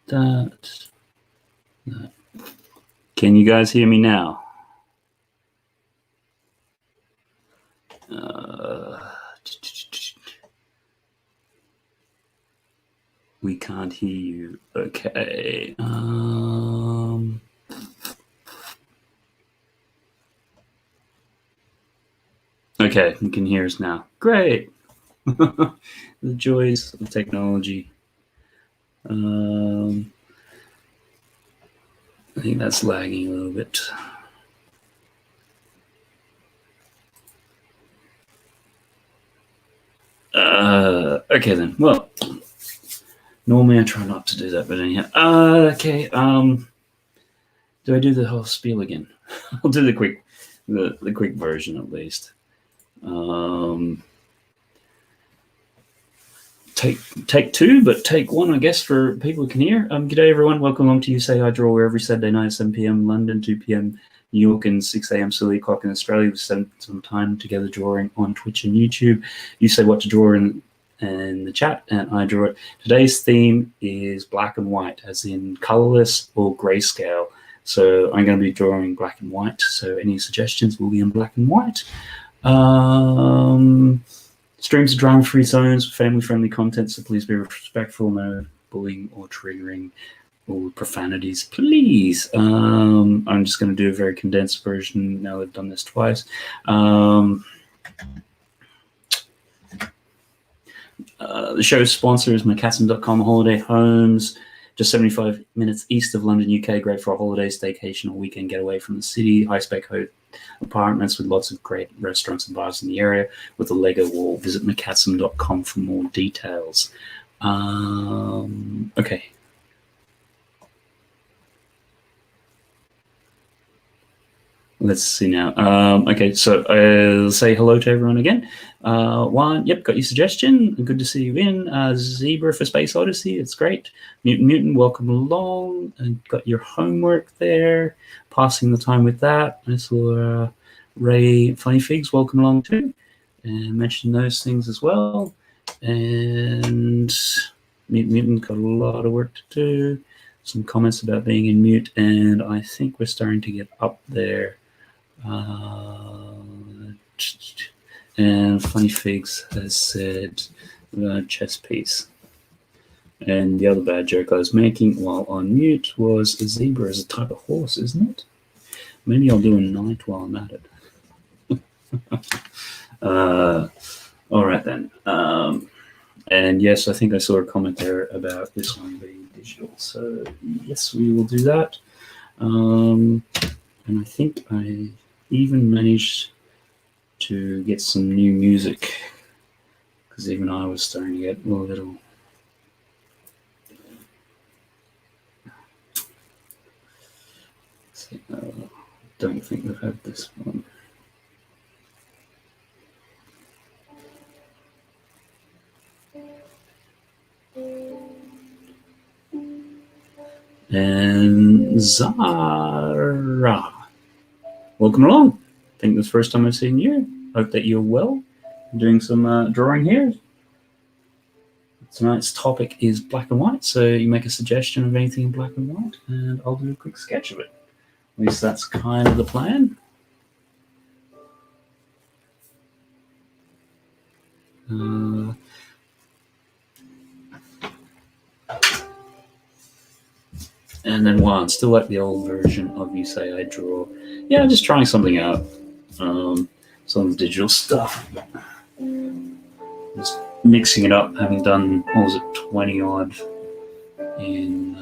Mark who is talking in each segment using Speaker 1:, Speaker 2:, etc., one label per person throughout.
Speaker 1: that. Can you guys hear me now? We can't hear you. Okay. Okay, you can hear us now. Great. The joys of technology. I think that's lagging a little bit. Okay then. Well, normally I try not to do that, but anyhow. Okay. Do I do the whole spiel again? I'll do the quick version at least. Take two, but take one, I guess, for people who can hear. G'day everyone. Welcome along to You Say I Draw. We're every Saturday night at 7 p.m. London, 2 p.m. New York, and 6 a.m. silly clock in Australia. We spend some time together drawing on Twitch and YouTube. You say what to draw in the chat, and I draw it. Today's theme is black and white, as in colorless or grayscale. So I'm going to be drawing black and white. So any suggestions will be in black and white. Streams are drama-free zones with family-friendly content, so please be respectful. No bullying or triggering or profanities, please. I'm just going to do a very condensed version now that I've done this twice. The show's sponsor is mycassim.com holiday homes, just 75 minutes east of London, UK. Great for a holiday, staycation, or weekend getaway from the city. High-spec apartments with lots of great restaurants and bars in the area with a Lego wall. Visit mycassim.com for more details. Okay. Let's see now. Okay, so I'll say hello to everyone again. Juan, yep, got your suggestion. Good to see you in. Zebra for Space Odyssey, it's great. Mutant, welcome along. And got your homework there. Passing the time with that. I saw Ray Funny Figs, welcome along too. And mention those things as well. And Mutant got a lot of work to do. Some comments about being in mute, and I think we're starting to get up there. And Funny Figs has said chess piece. And the other bad joke I was making while on mute was a zebra is a type of horse, isn't it? Maybe I'll do a knight while I'm at it. All right then. And yes, I think I saw a comment there about this one being digital. So yes, we will do that. And I think I even managed to get some new music, because even I was starting to get a little. Don't think we've had this one. And Zara, welcome along. I think this is the first time I've seen you. Hope that you're well. I'm doing some drawing here. Tonight's topic is black and white, so you make a suggestion of anything in black and white, and I'll do a quick sketch of it. At least that's kind of the plan. And then one, still like the old version of You Say I Draw. Yeah, just trying something out. Some digital stuff. Just mixing it up, having done, what was it, 20 odd in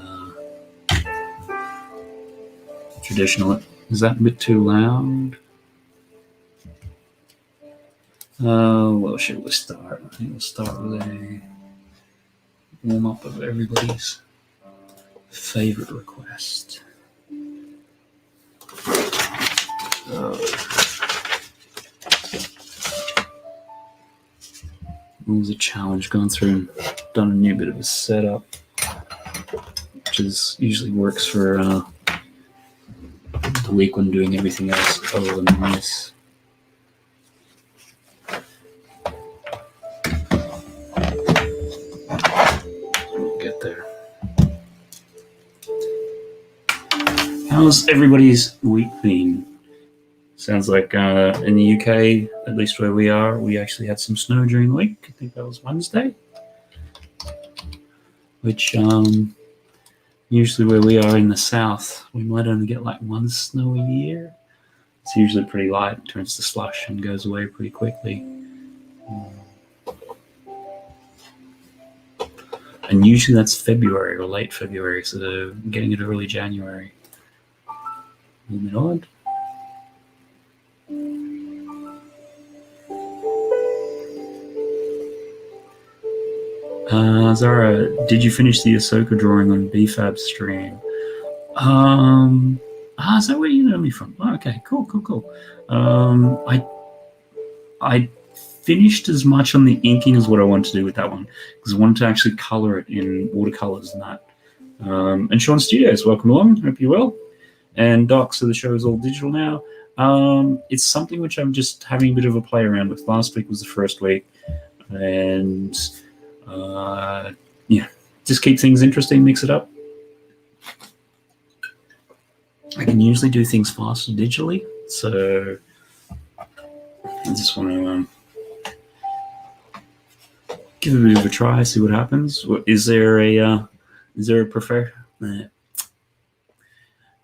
Speaker 1: traditional. Is that a bit too loud? Well, should we start? I think we'll start with a warm up of everybody's favorite request. What was a challenge? Gone through and done a new bit of a setup, which is usually works for the week when doing everything else other than this. We'll get there. How's everybody's week been? Sounds like in the UK, at least where we are, we actually had some snow during the week. I think that was Wednesday, which usually where we are in the south, we might only get like one snow a year. It's usually pretty light, turns to slush and goes away pretty quickly. And usually that's February or late February, so getting it early January. A little bit odd. Zara, did you finish the Ahsoka drawing on BFAB stream? Is that where you know me from? Oh, okay, cool. I finished as much on the inking as what I wanted to do with that one because I wanted to actually color it in watercolors and that. And Sean Studios, welcome along. Hope you're well. And Doc, so the show is all digital now. It's something which I'm just having a bit of a play around with. Last week was the first week, and yeah, just keep things interesting, mix it up. I can usually do things faster digitally, so I just want to give it a bit of a try, see what happens. Is there a prefer?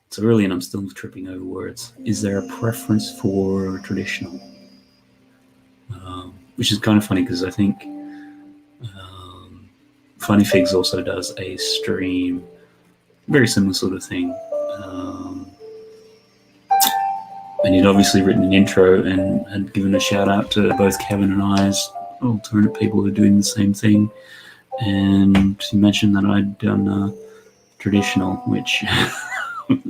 Speaker 1: It's early and I'm still tripping over words. Is there a preference for traditional? Which is kind of funny because I think Funny Figs also does a stream, very similar sort of thing. And he'd obviously written an intro and had given a shout out to both Kevin and I's alternate people who are doing the same thing. And he mentioned that I'd done traditional, which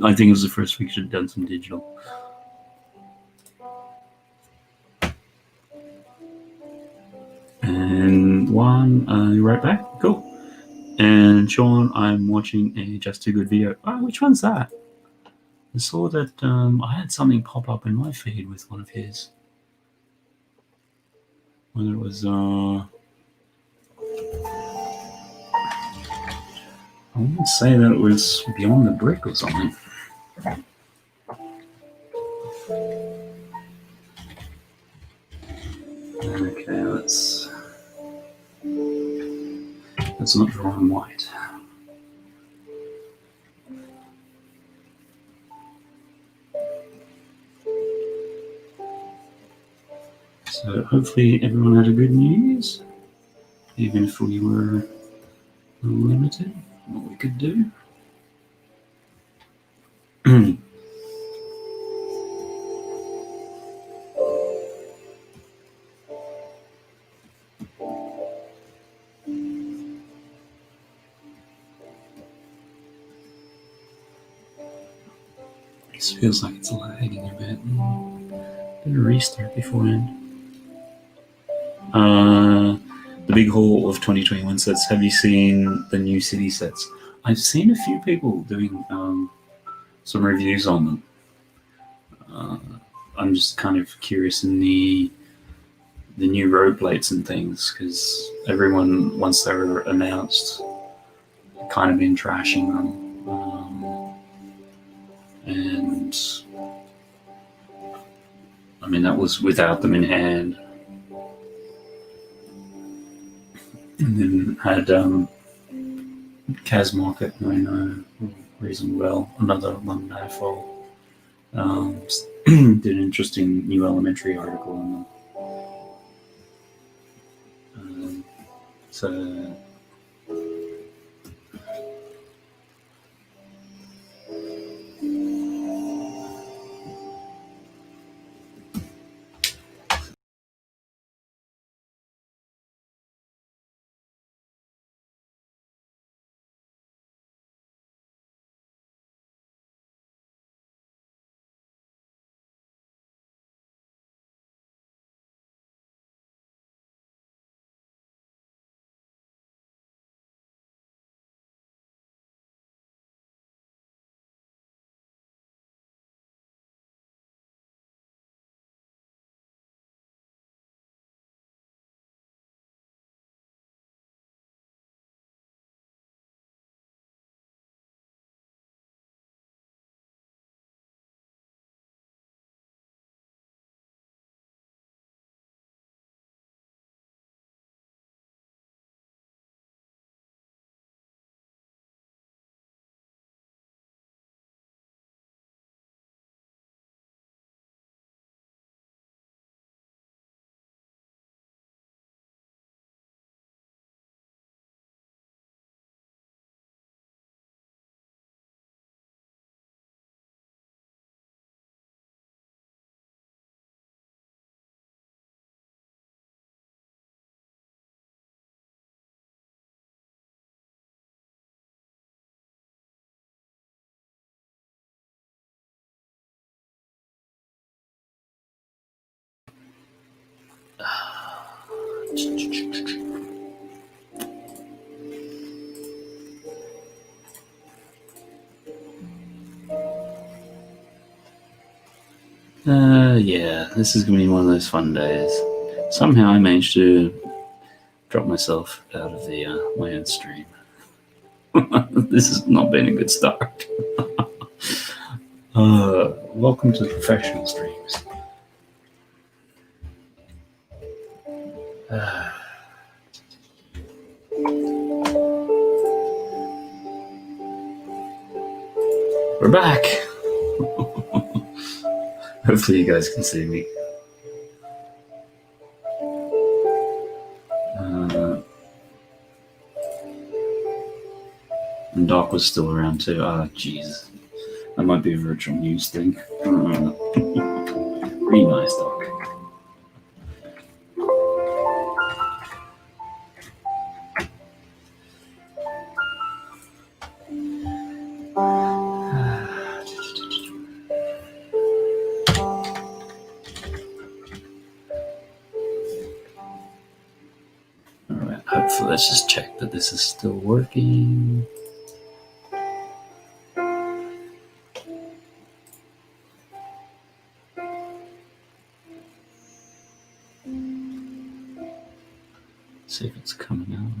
Speaker 1: I think was the first week I'd done some digital. And Juan, you right back? Cool. And Sean, I'm watching a Just Too Good video. Oh, which one's that? I saw that I had something pop up in my feed with one of his. Whether it was, I wouldn't say that it was Beyond the Brick or something. Okay, let's not draw on white. So hopefully everyone had a good New Year's, even if we were limited what we could do. This feels like it's lagging a bit. Better restart beforehand. The big haul of 2021 sets. Have you seen the new city sets? I've seen a few people doing some reviews on them. I'm just kind of curious in the new road plates and things because everyone, once they were announced, kind of been trashing them. And I mean, that was without them in hand. And then had Kaz Market, who I know reasonably well, another London AFO, did an interesting new elementary article on them. So Yeah, this is going to be one of those fun days. Somehow I managed to drop myself out of the my own stream. This has not been a good start. Welcome to professional streams. We're back. Hopefully you guys can see me. And Doc was still around too. Ah, jeez. That might be a virtual news thing. Really nice, Doc. Alright, hopefully let's just check that this is still working. See if it's coming out.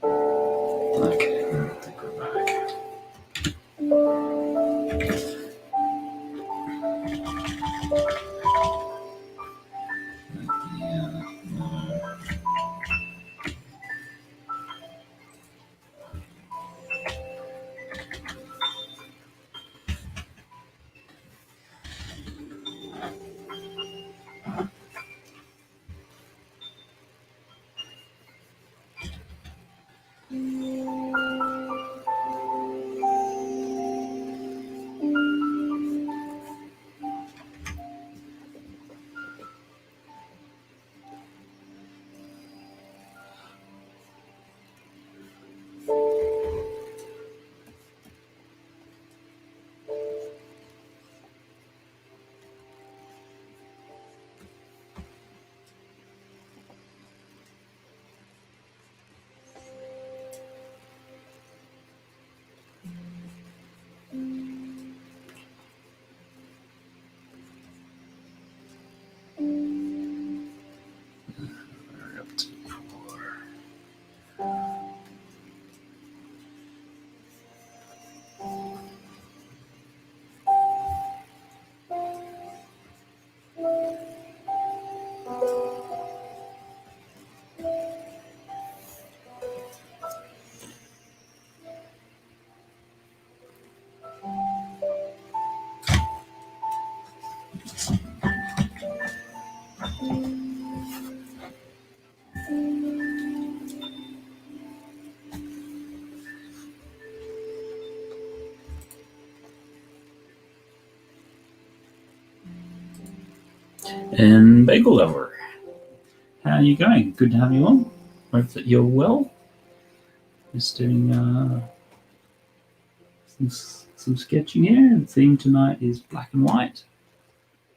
Speaker 1: Okay, I think we're back. And Bagel Lover, how are you going? Good to have you on. Hope that you're well. Just doing some sketching here. The theme tonight is black and white.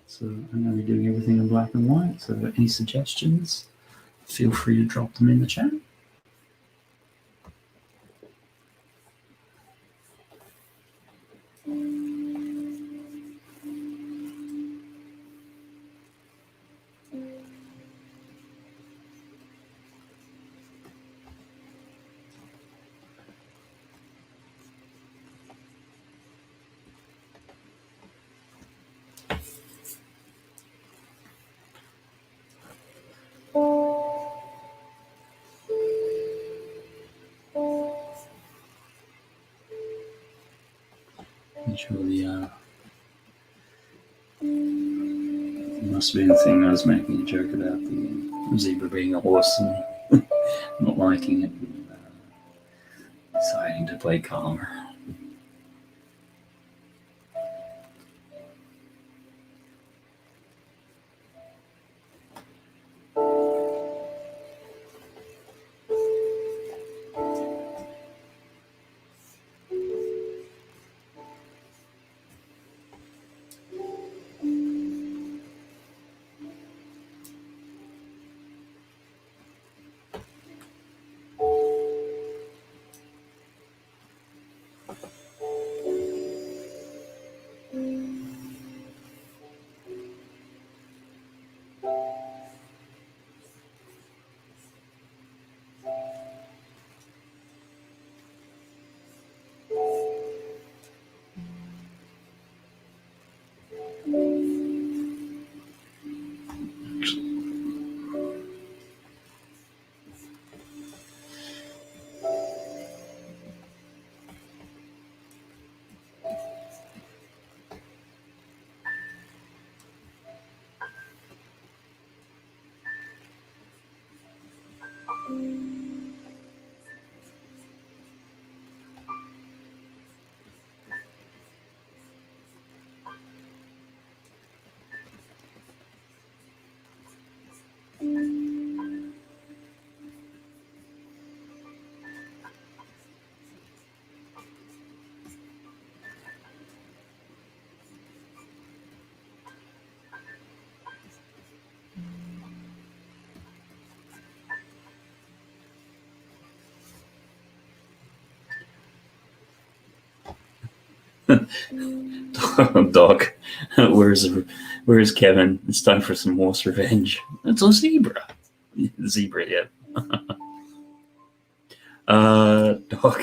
Speaker 1: So I'm going to be doing everything in black and white. So any suggestions, feel free to drop them in the chat. Actually, it must have been the thing I was making a joke about the zebra being a horse and not liking it, and, deciding to play calmer. Dog, where's Kevin? It's time for some horse revenge. It's a zebra. Zebra, yeah. Dog.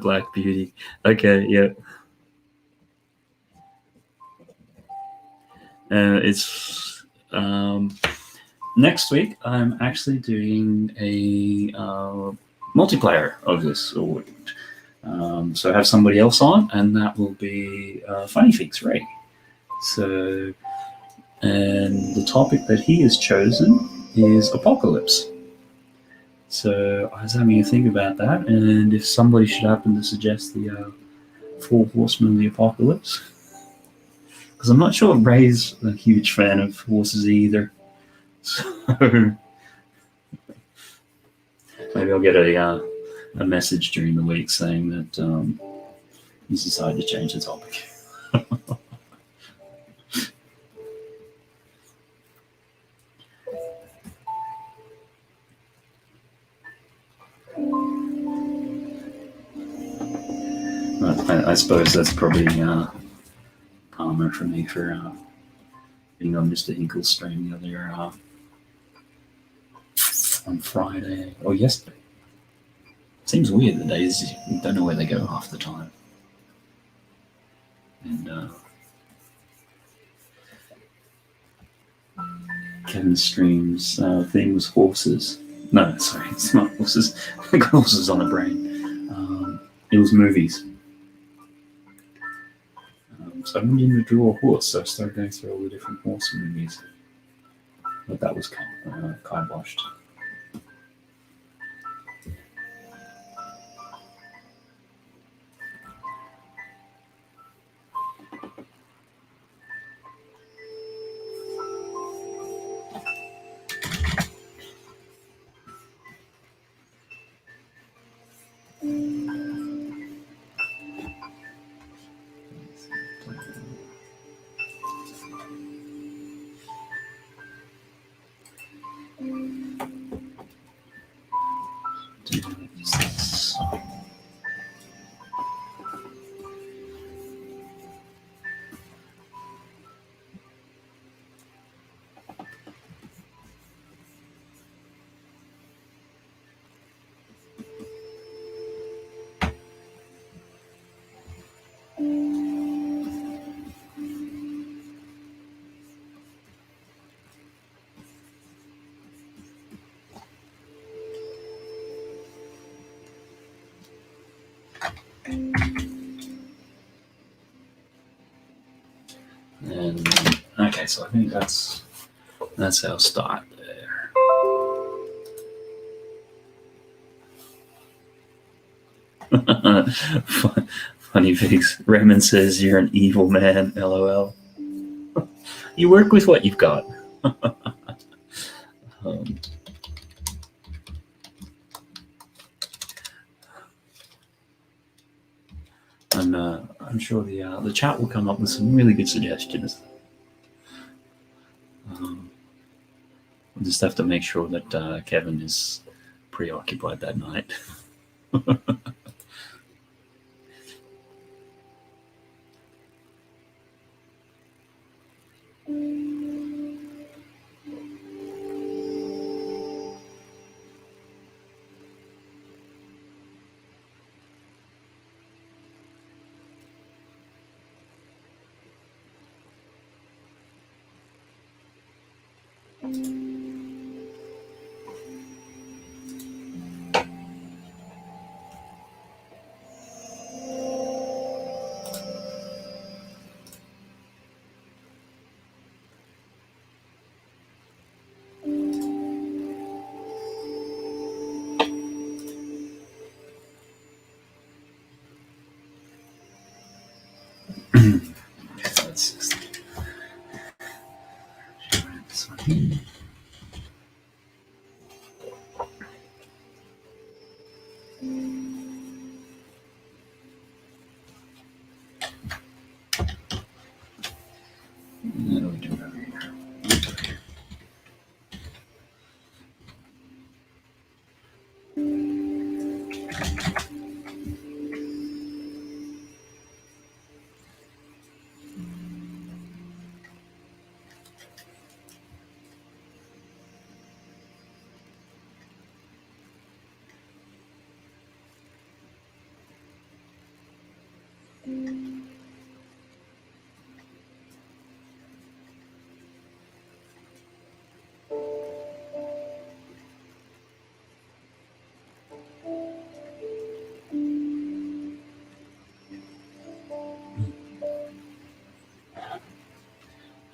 Speaker 1: Black Beauty. Okay, yeah. It's next week. I'm actually doing a multiplayer of this. So I have somebody else on, and that will be Funny Fix Ray. So, and the topic that he has chosen is apocalypse. So I was having a think about that, and if somebody should happen to suggest the Four Horsemen of the Apocalypse, because I'm not sure Ray's a huge fan of horses either. So maybe I'll get a message during the week saying that he's decided to change the topic. I suppose that's probably karma for me for being on Mr. Hinkle's stream the other on Friday or yesterday. Seems weird the days you don't know where they go half the time. And Kevin's streams theme was horses. No, sorry, it's not horses. I got horses on the brain. It was movies. So I went in to draw a horse, so I started going through all the different horse movies. But that was kiboshed. And okay, so I think that's our start there. Funny Figs. Raymond says you're an evil man. LOL. You work with what you've got. I'm sure the chat will come up with some really good suggestions. We'll just have to make sure that Kevin is preoccupied that night.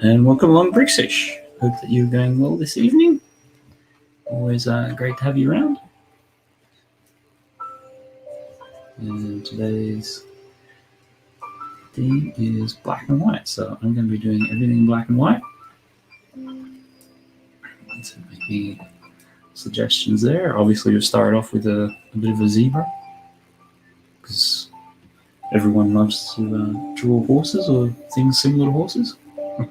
Speaker 1: And welcome along, Brixish. Hope that you're going well this evening. Always great to have you around. And today's theme is black and white, so I'm going to be doing everything in black and white. So maybe suggestions there. Obviously, we'll start off with a bit of a zebra, because everyone loves to draw horses or things similar to horses. I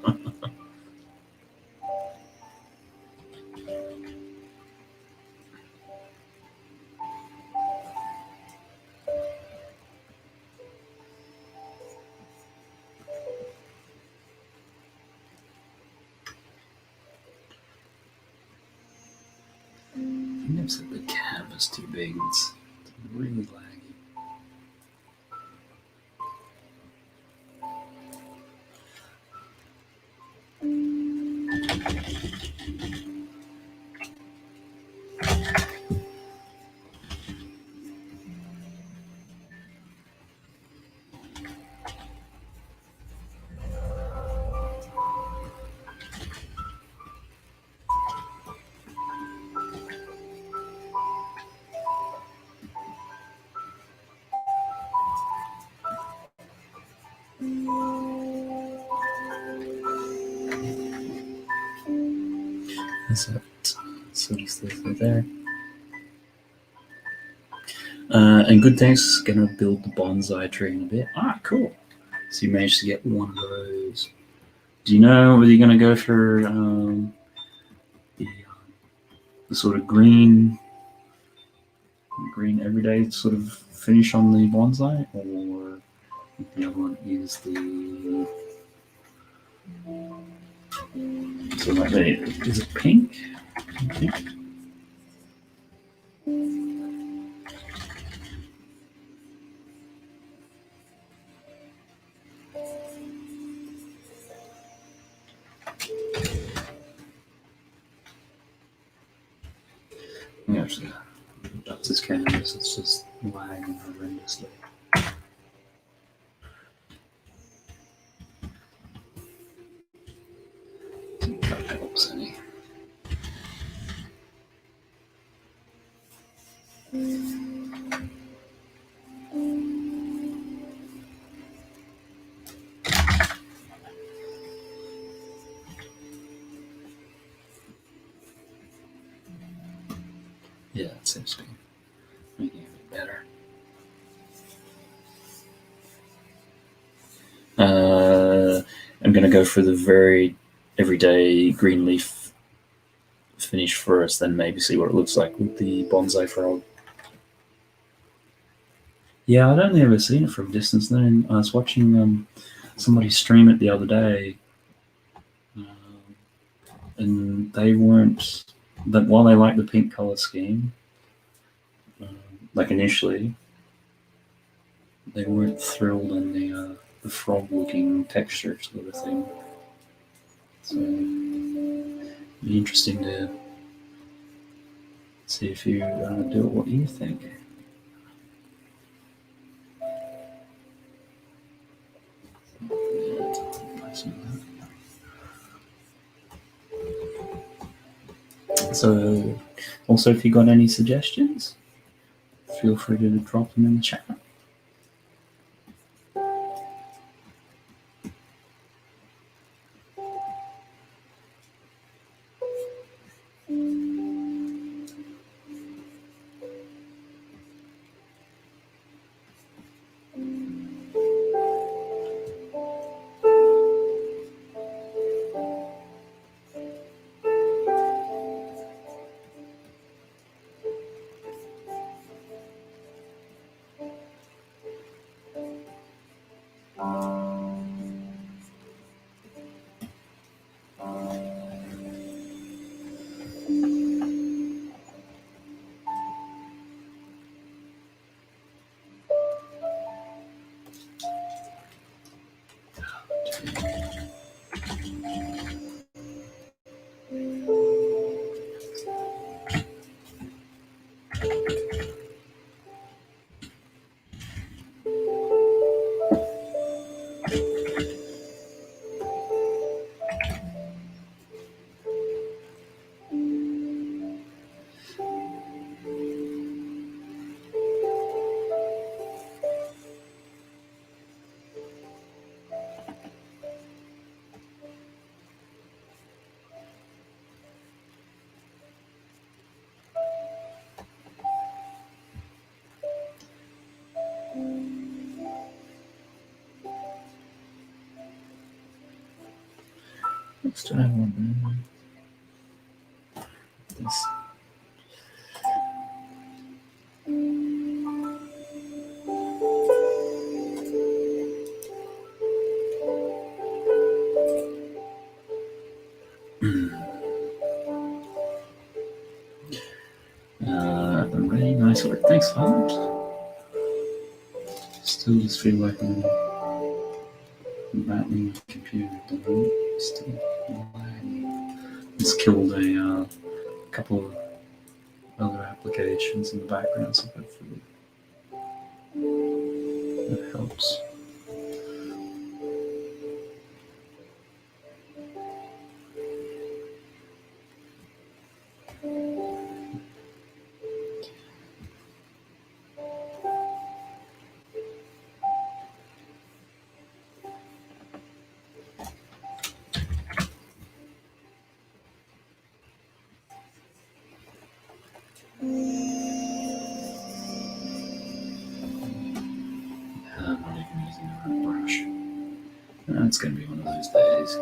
Speaker 1: think I've set the canvas too big. It's really laggy. That's it. So just there. And good things, gonna build the bonsai tree in a bit. Ah, cool. So you managed to get one of those. Do you know whether you're gonna go for the sort of green everyday sort of finish on the bonsai, or the other one is the so like is it pink? I think. Yeah, actually, that's his canvas. It's just lagging horrendously. That helps any. Yeah, it seems to be making it a bit better. I'm going to go for the very everyday green leaf finish first, then maybe see what it looks like with the bonsai frog. Yeah, I'd only ever seen it from a distance. Then I was watching somebody stream it the other day, and they weren't that while they liked the pink color scheme, like initially, they weren't thrilled on the frog-looking texture sort of thing. So it'd be interesting to see if you do it. What you think? So, also, if you got any suggestions, feel free to drop them in the chat. else do I want? This. Really nice work. Thanks, Howard. Still just feel like I'm battling my computer at the moment. Still lagging. It's killed a couple of other applications in the background, so hopefully that helps. I'm not even using the right brush. It's going to be one of those days.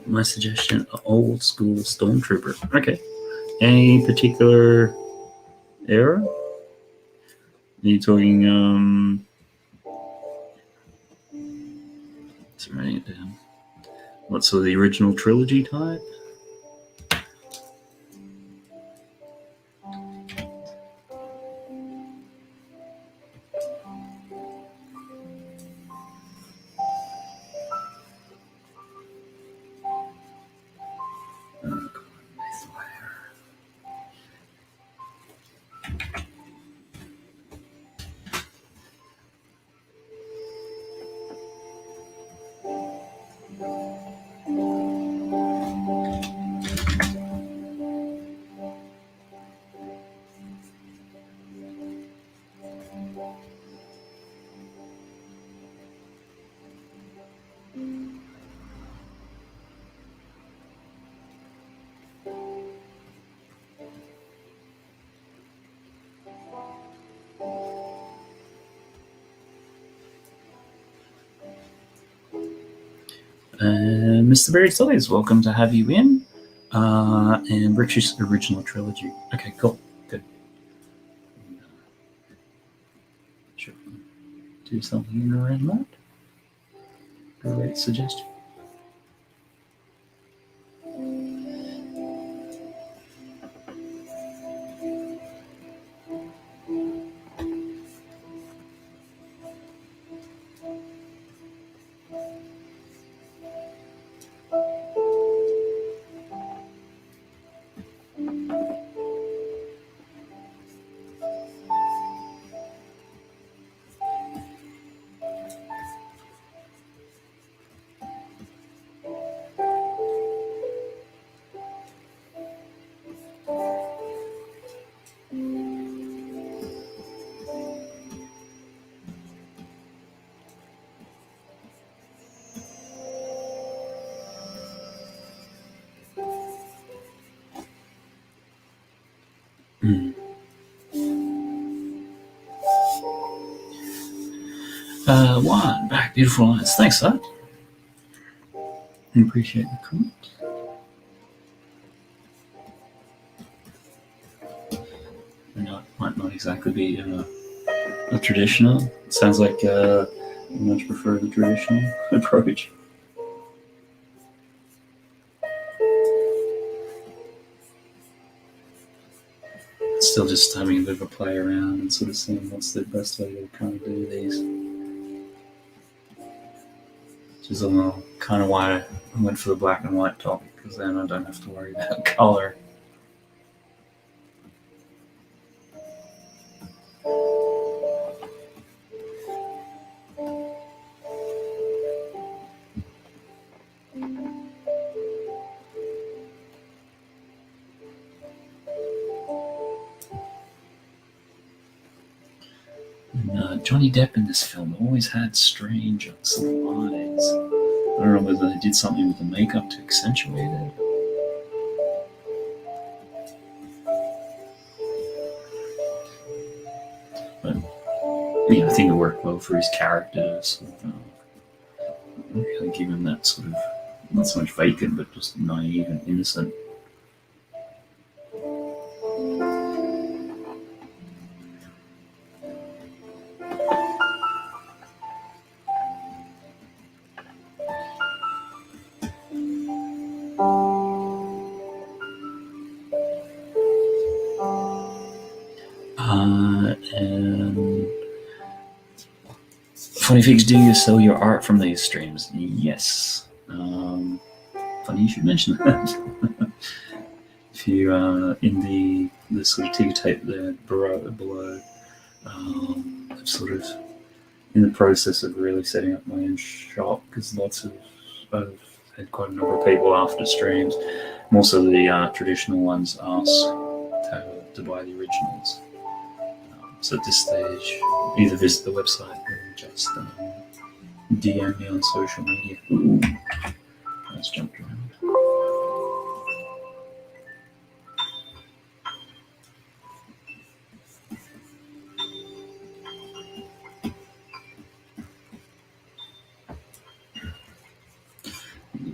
Speaker 1: My suggestion: old school stormtrooper. Okay. Any particular era? Are you talking? Let's write it down. What's the original trilogy type? Mr. Berry Studies, welcome to have you in. And British original trilogy. Okay, cool. Good. Sure. Do something around that. Great suggestion. One back, beautiful lines. Thanks, sir. Appreciate the comment. Might not exactly be a traditional. It sounds like you much prefer the traditional approach. Still just having a bit of a play around and sort of seeing what's the best way to kind of do these. Which is kind of why I went for the black and white top, because then I don't have to worry about color. Johnny Depp in this film always had strange sort of eyes. I don't know whether they did something with the makeup to accentuate it. But yeah, I think it worked well for his character. Sort of, really give him that sort of, not so much vacant, but just naive and innocent. And Funny Figs, do you sell your art from these streams? Yes. Funny you should mention that. If you in the sort of ticker tape there below, I'm sort of in the process of really setting up my own shop, because I've had quite a number of people after streams, most of the traditional ones, ask to buy the originals. So at this stage, either visit the website or just DM me on social media. Ooh, that's jumped around.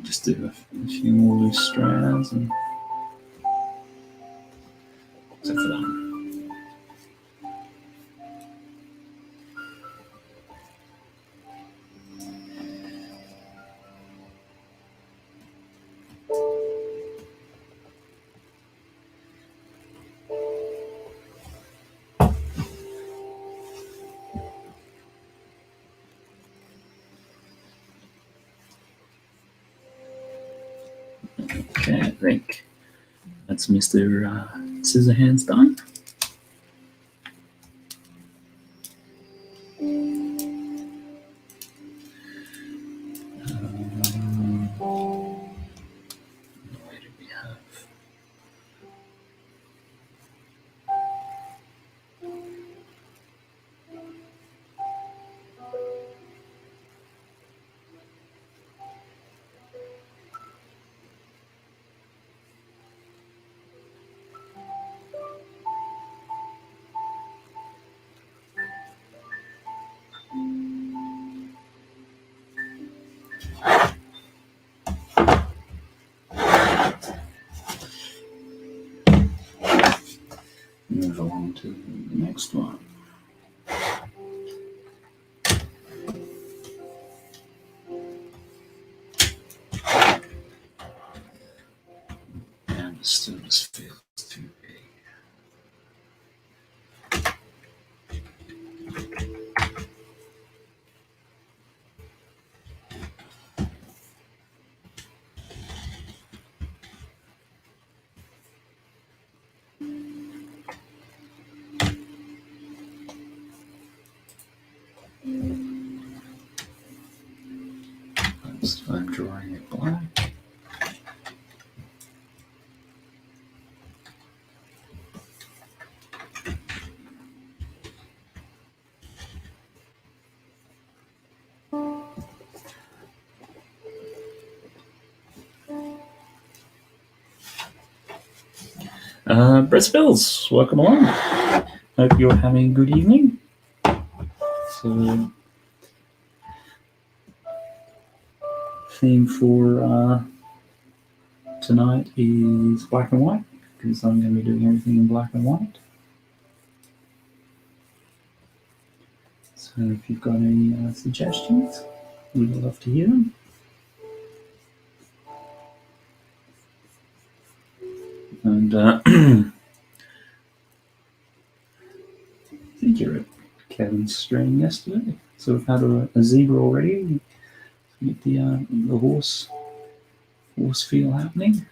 Speaker 1: Just do a few more loose strands, and except for that. Okay, I think that's Mr. Scissorhands done. Where did we have? Move along to the next one. And the stillness feels too big. I'm drawing it black. Brett Spills, welcome along. Hope you're having a good evening. So, theme for tonight is black and white, because I'm going to be doing everything in black and white. So if you've got any suggestions, we'd love to hear them. And I think you're at Kevin's stream yesterday, so we've had a zebra already. Get the horse feel happening.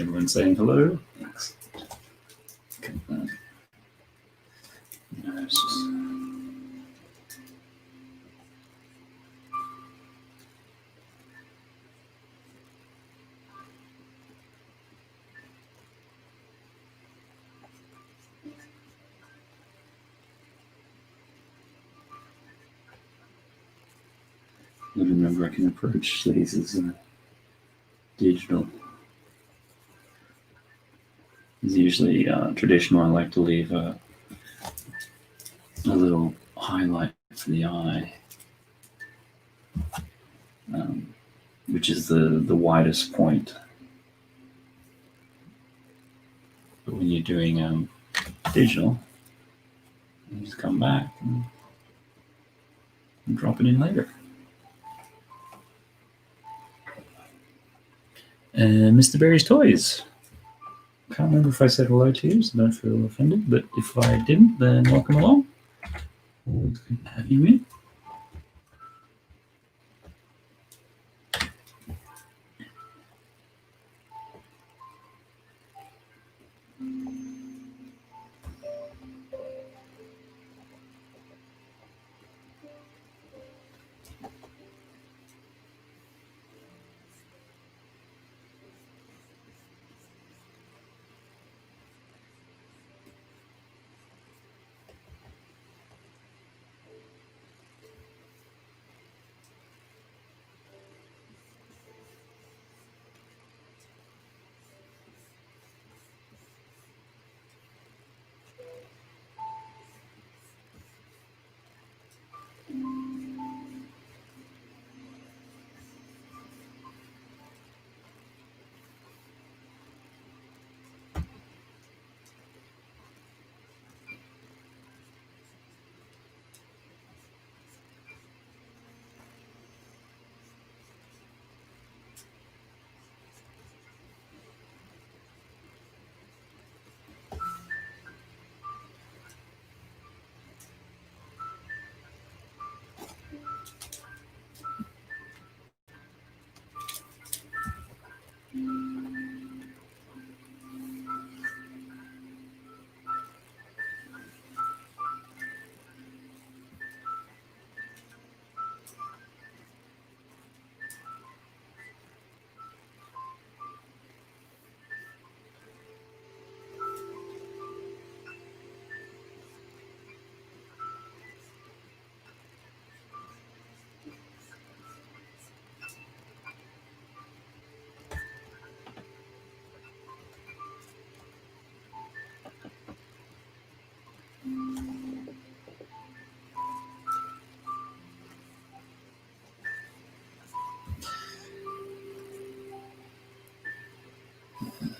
Speaker 1: Everyone's saying hello. Okay, no, it's just... I remember I can approach these as digital. It's usually traditional. I like to leave a little highlight for the eye, which is the widest point. But when you're doing digital, you just come back and drop it in later. Mr. Berry's Toys. Can't remember if I said hello to you, so don't feel offended. But if I didn't, then welcome along. Always good to have you in.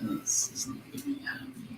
Speaker 1: This is not going to be happy.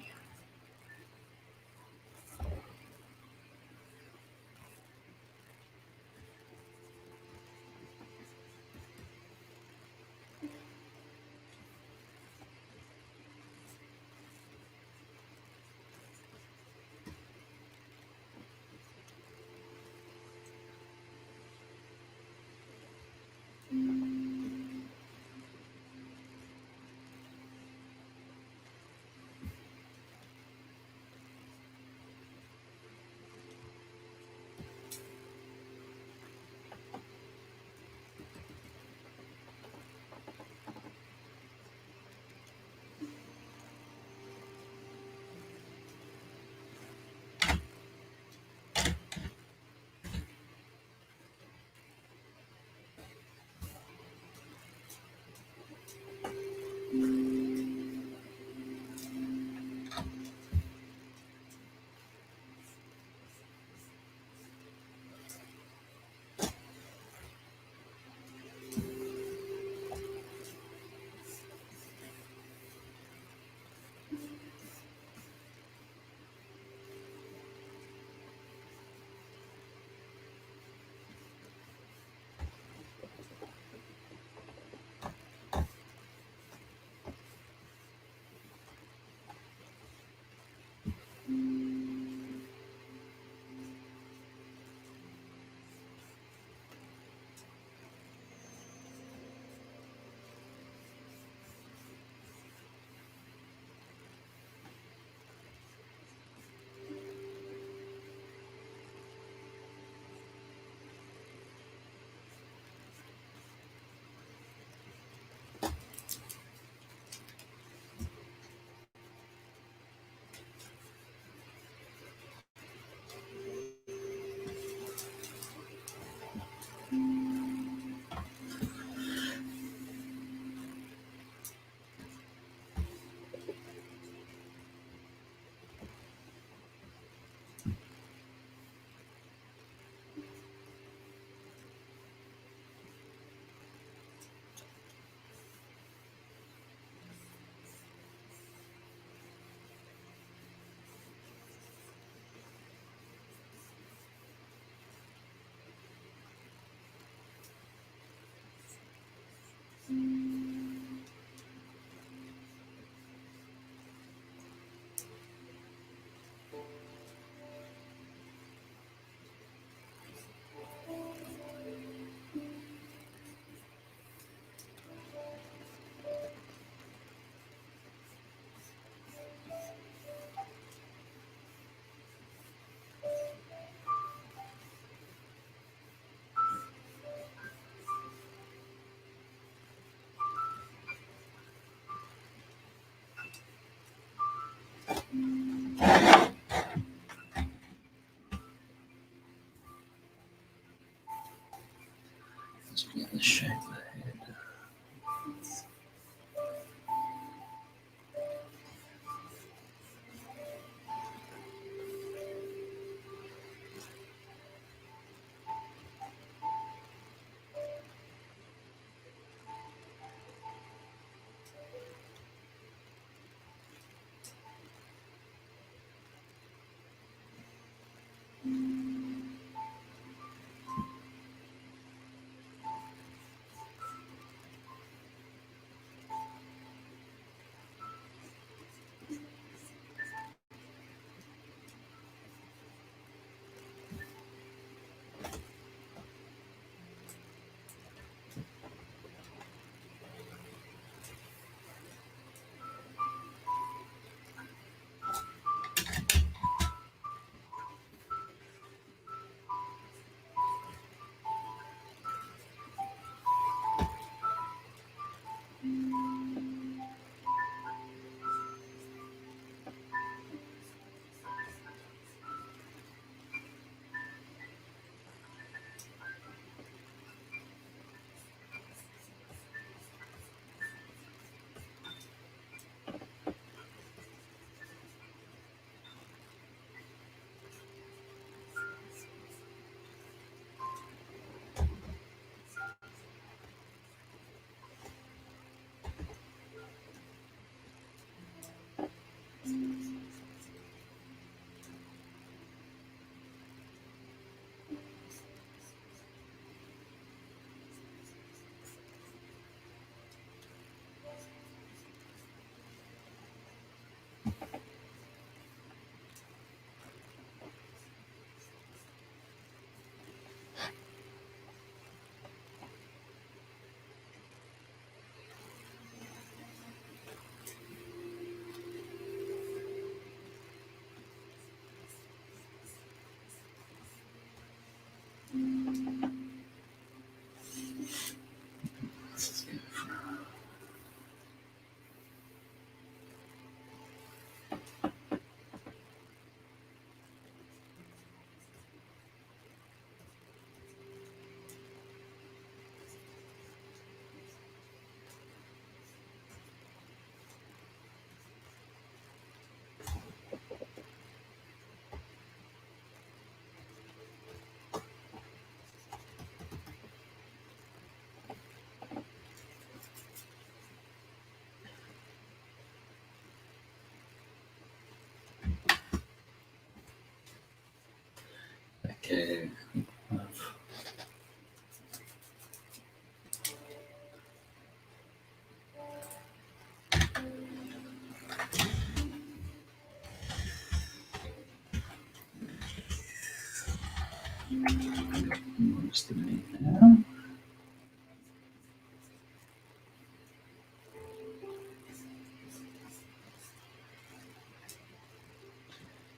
Speaker 1: the shape of the head. Okay. Most of it now.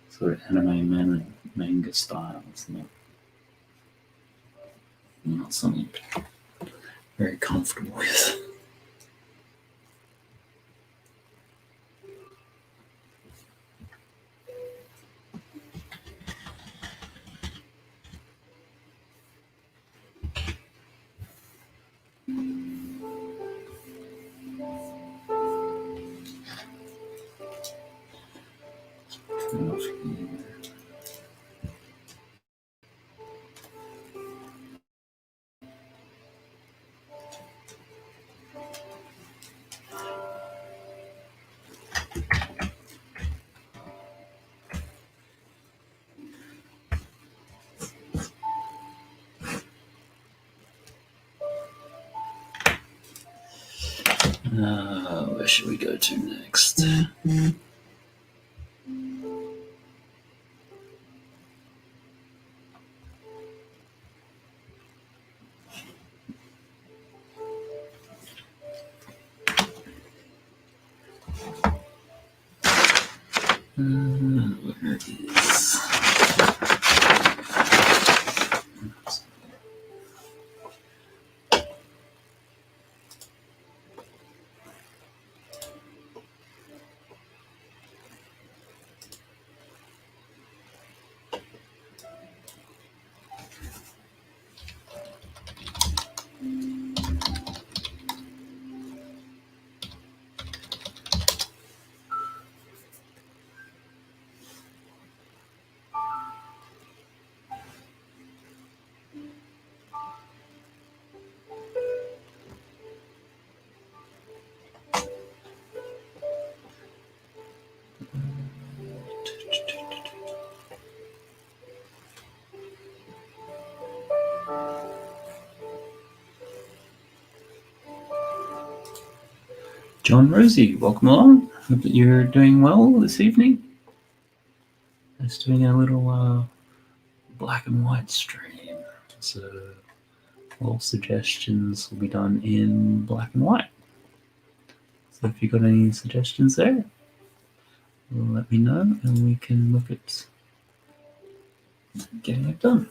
Speaker 1: Sort of anime manga style. It's not something I'm very comfortable with. Where should we go to next? Where is... John Rosie, welcome along. Hope that you're doing well this evening. Just doing a little black and white stream. So all suggestions will be done in black and white. So if you've got any suggestions there, let me know and we can look at getting it done.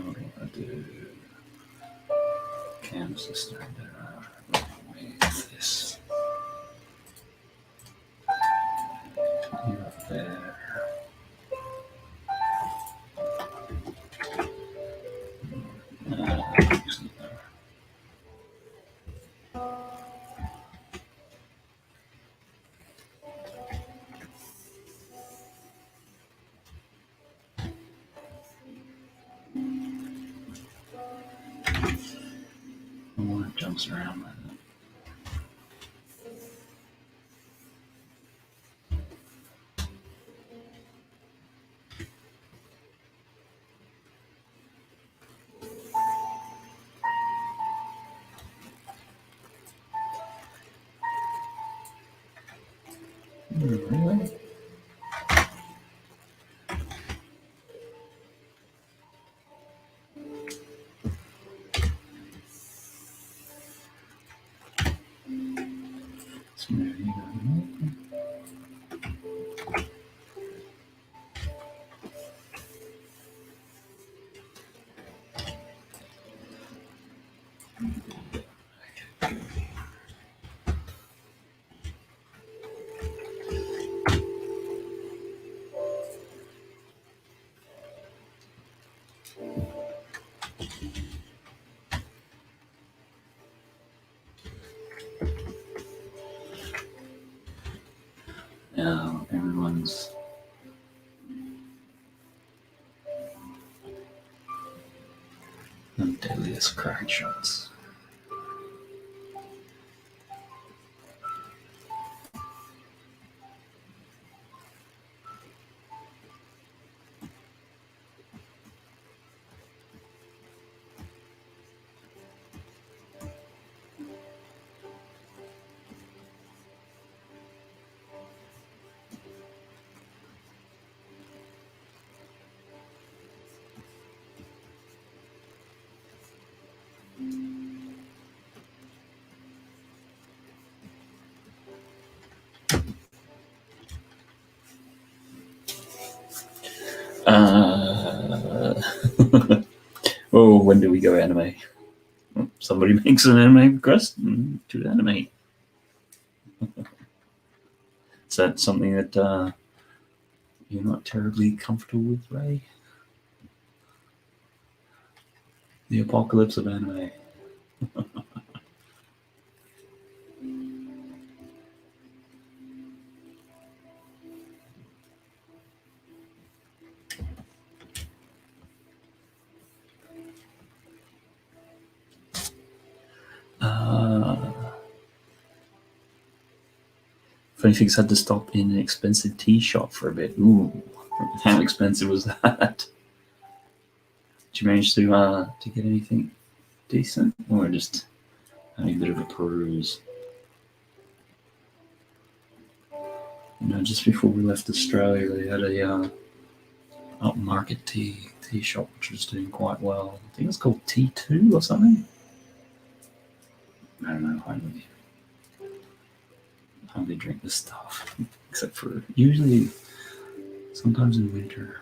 Speaker 1: What do I do? Canvas is starting to with this. You're up there. Oh, it jumps around. Really? Now everyone's the deadliest crack shots. Oh, when do we go anime? Oh, somebody makes an anime request to anime. Is that something that you're not terribly comfortable with, Ray? The apocalypse of anime. Funny things had to stop in an expensive tea shop for a bit. Ooh, how expensive was that? Did you manage to get anything decent, or just having a bit of a peruse? You know, just before we left Australia, they had a upmarket tea shop which was doing quite well. I think it's called T2 or something. I don't know. I hardly drink this stuff, except for usually sometimes in winter.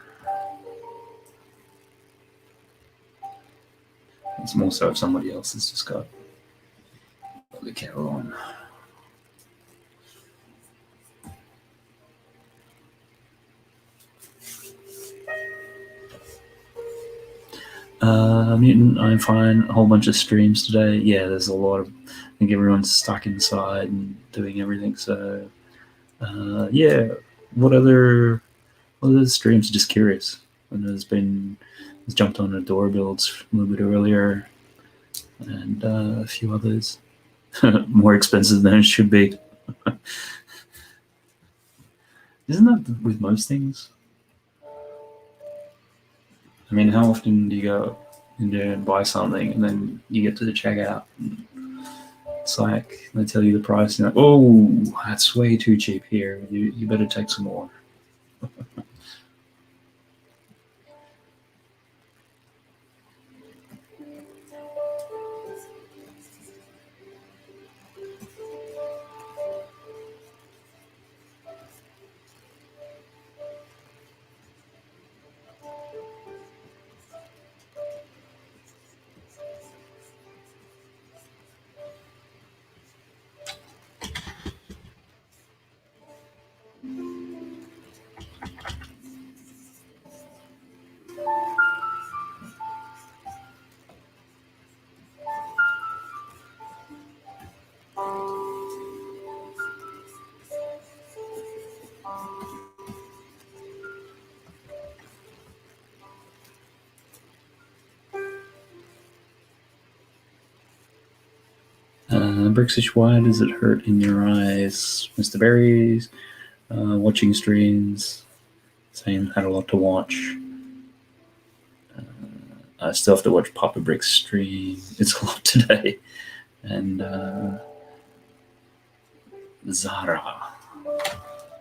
Speaker 1: It's more so if somebody else has just got the kettle on. Mutant, I'm fine. A whole bunch of streams today. Yeah, there's a lot of. I think everyone's stuck inside and doing everything. So, yeah. What other streams? Just curious. And there's Just jumped on a door builds a little bit earlier, and a few others. More expensive than it should be. Isn't that with most things? I mean, how often do you go in there and buy something, and then you get to the checkout, and it's like they tell you the price, and you're like, oh, that's way too cheap here. You better take some more. Bricksish, why does it hurt in your eyes? Mr. Berries, watching streams, saying had a lot to watch. I still have to watch Papa Brick's stream. It's a lot today. And Zara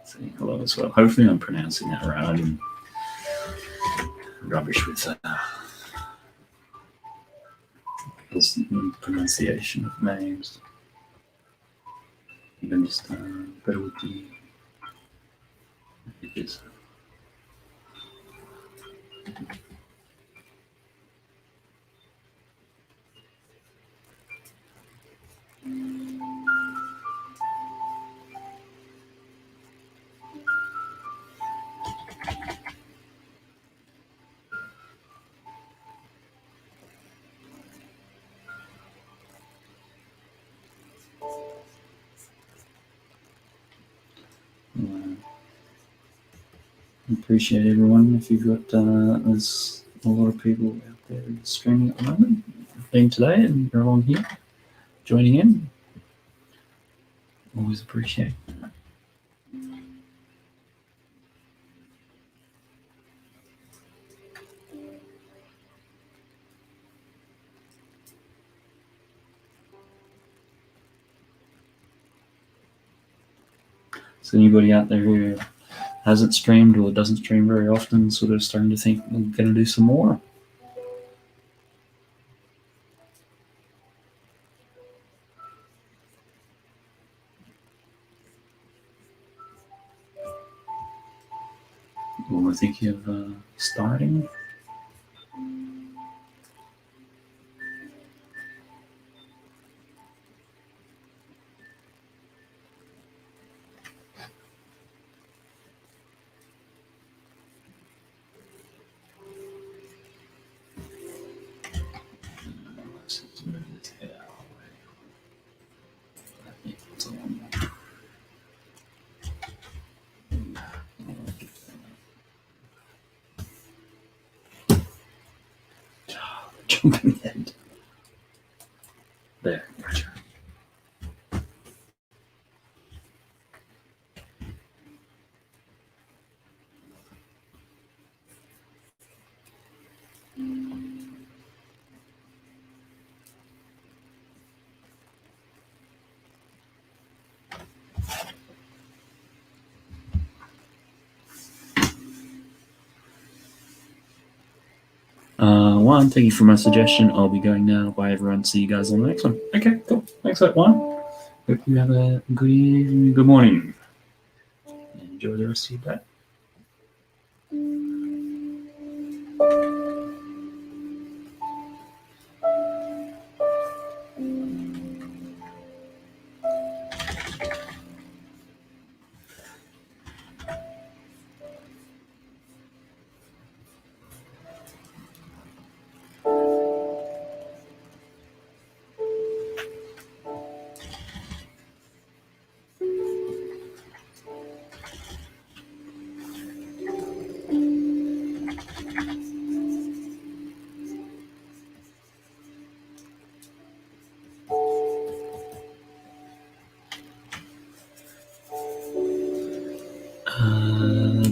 Speaker 1: saying hello as well. Hopefully I'm pronouncing that right. I'm rubbish with pronunciation of names. Even just better with the images. Appreciate everyone. If you've got, there's a lot of people out there streaming at the moment, being today, and you're all here joining in. Always appreciate. So anybody out there who hasn't streamed or doesn't stream very often, sort of starting to think I'm going to do some more? Or we're thinking of starting? Jumping head. There, gotcha. Juan, thank you for my suggestion. I'll be going now. Bye, everyone. See you guys on the next one. Okay, cool. Thanks a lot, Juan. Hope you have a good evening, good morning. Enjoy the rest of your day.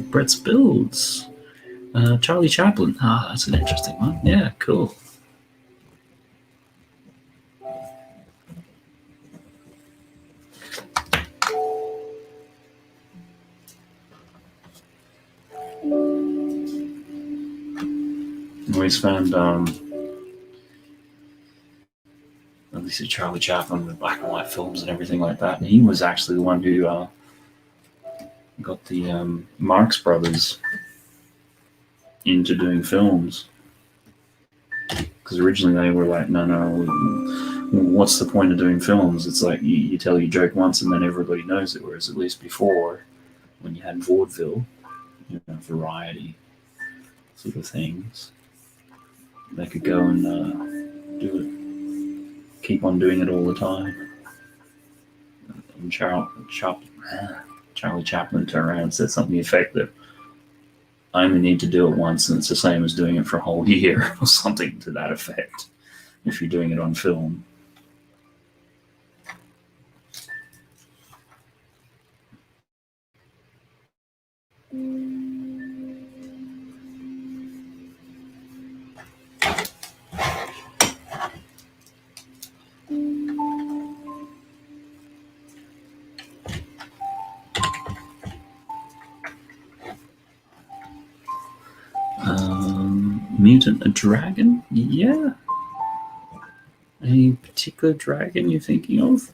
Speaker 1: Brett's builds. Charlie Chaplin. Ah, that's an interesting one. Yeah, cool. Always found obviously Charlie Chaplin with black and white films and everything like that, and he was actually the one who got the Marx Brothers into doing films, because originally they were like, no, what's the point of doing films? It's like you tell your joke once and then everybody knows it, whereas at least before, when you had vaudeville, variety sort of things, they could go and do it, keep on doing it all the time. And Charlie Chaplin turned around and said something effective. I only need to do it once, and it's the same as doing it for a whole year, or something to that effect, if you're doing it on film. Mutant a dragon? Yeah. Any particular dragon you're thinking of?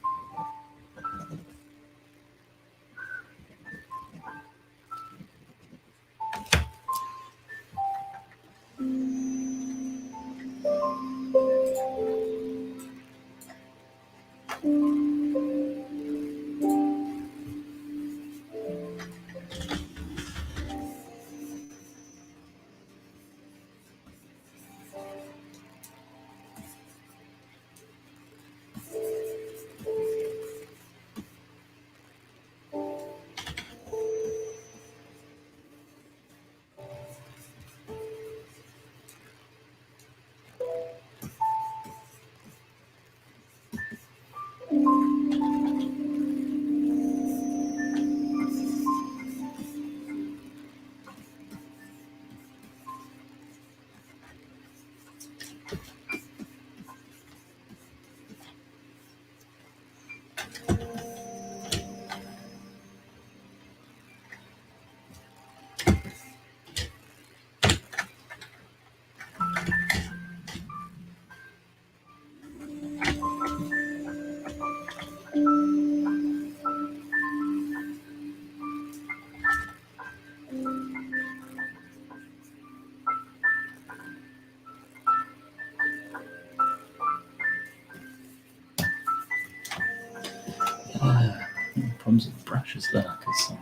Speaker 1: Problems with brushes there, because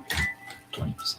Speaker 1: 20%.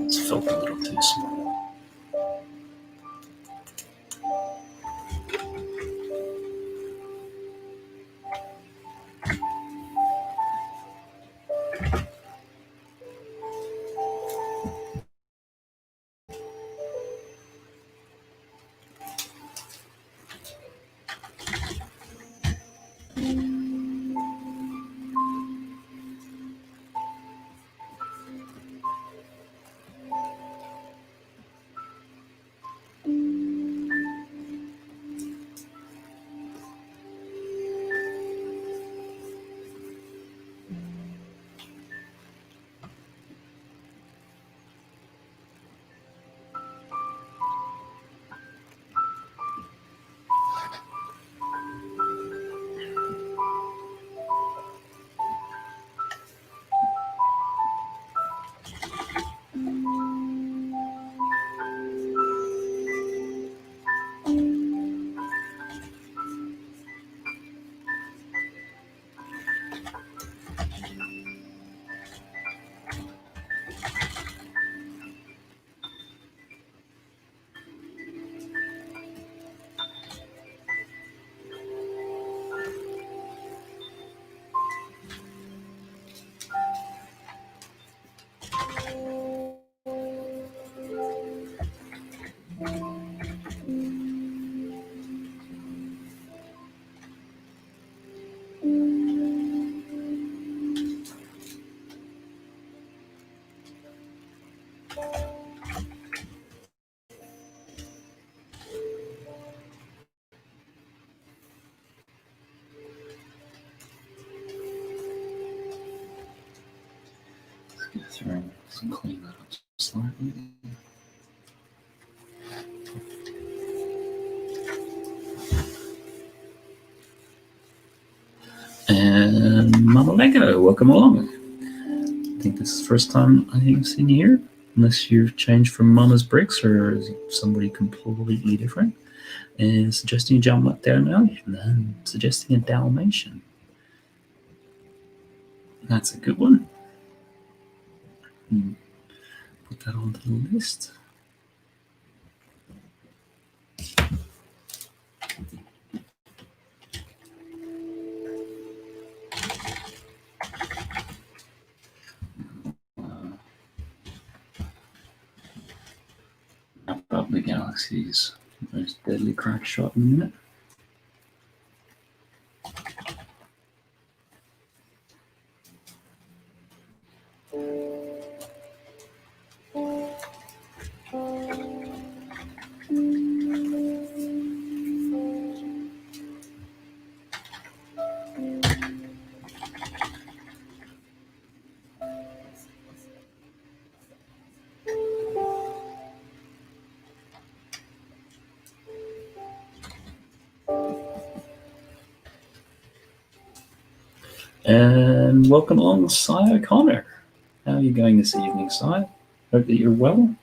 Speaker 1: It's felt a little too small. Throw some clean that up slightly. And Mama Lego, welcome along. I think this is the first time I've seen you here, unless you've changed from Mama's Bricks or somebody completely different. And suggesting a suggesting a Dalmatian. That's a good one. Put that onto the list. Wrap up the Galaxy's most deadly crack shot in a minute. And welcome along, Cy O'Connor. How are you going this evening, Cy? Hope that you're well.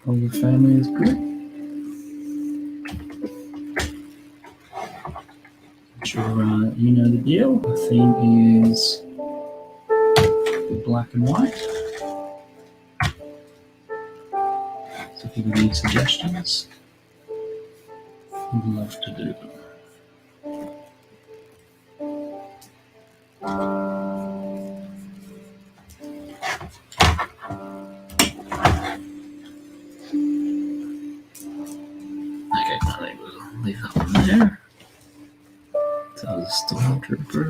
Speaker 1: all the family is good. I'm sure you know the deal. The theme is black and white. So if you need suggestions, I'd love to do them. Okay, I think we'll leave that one there. That was a stormtrooper.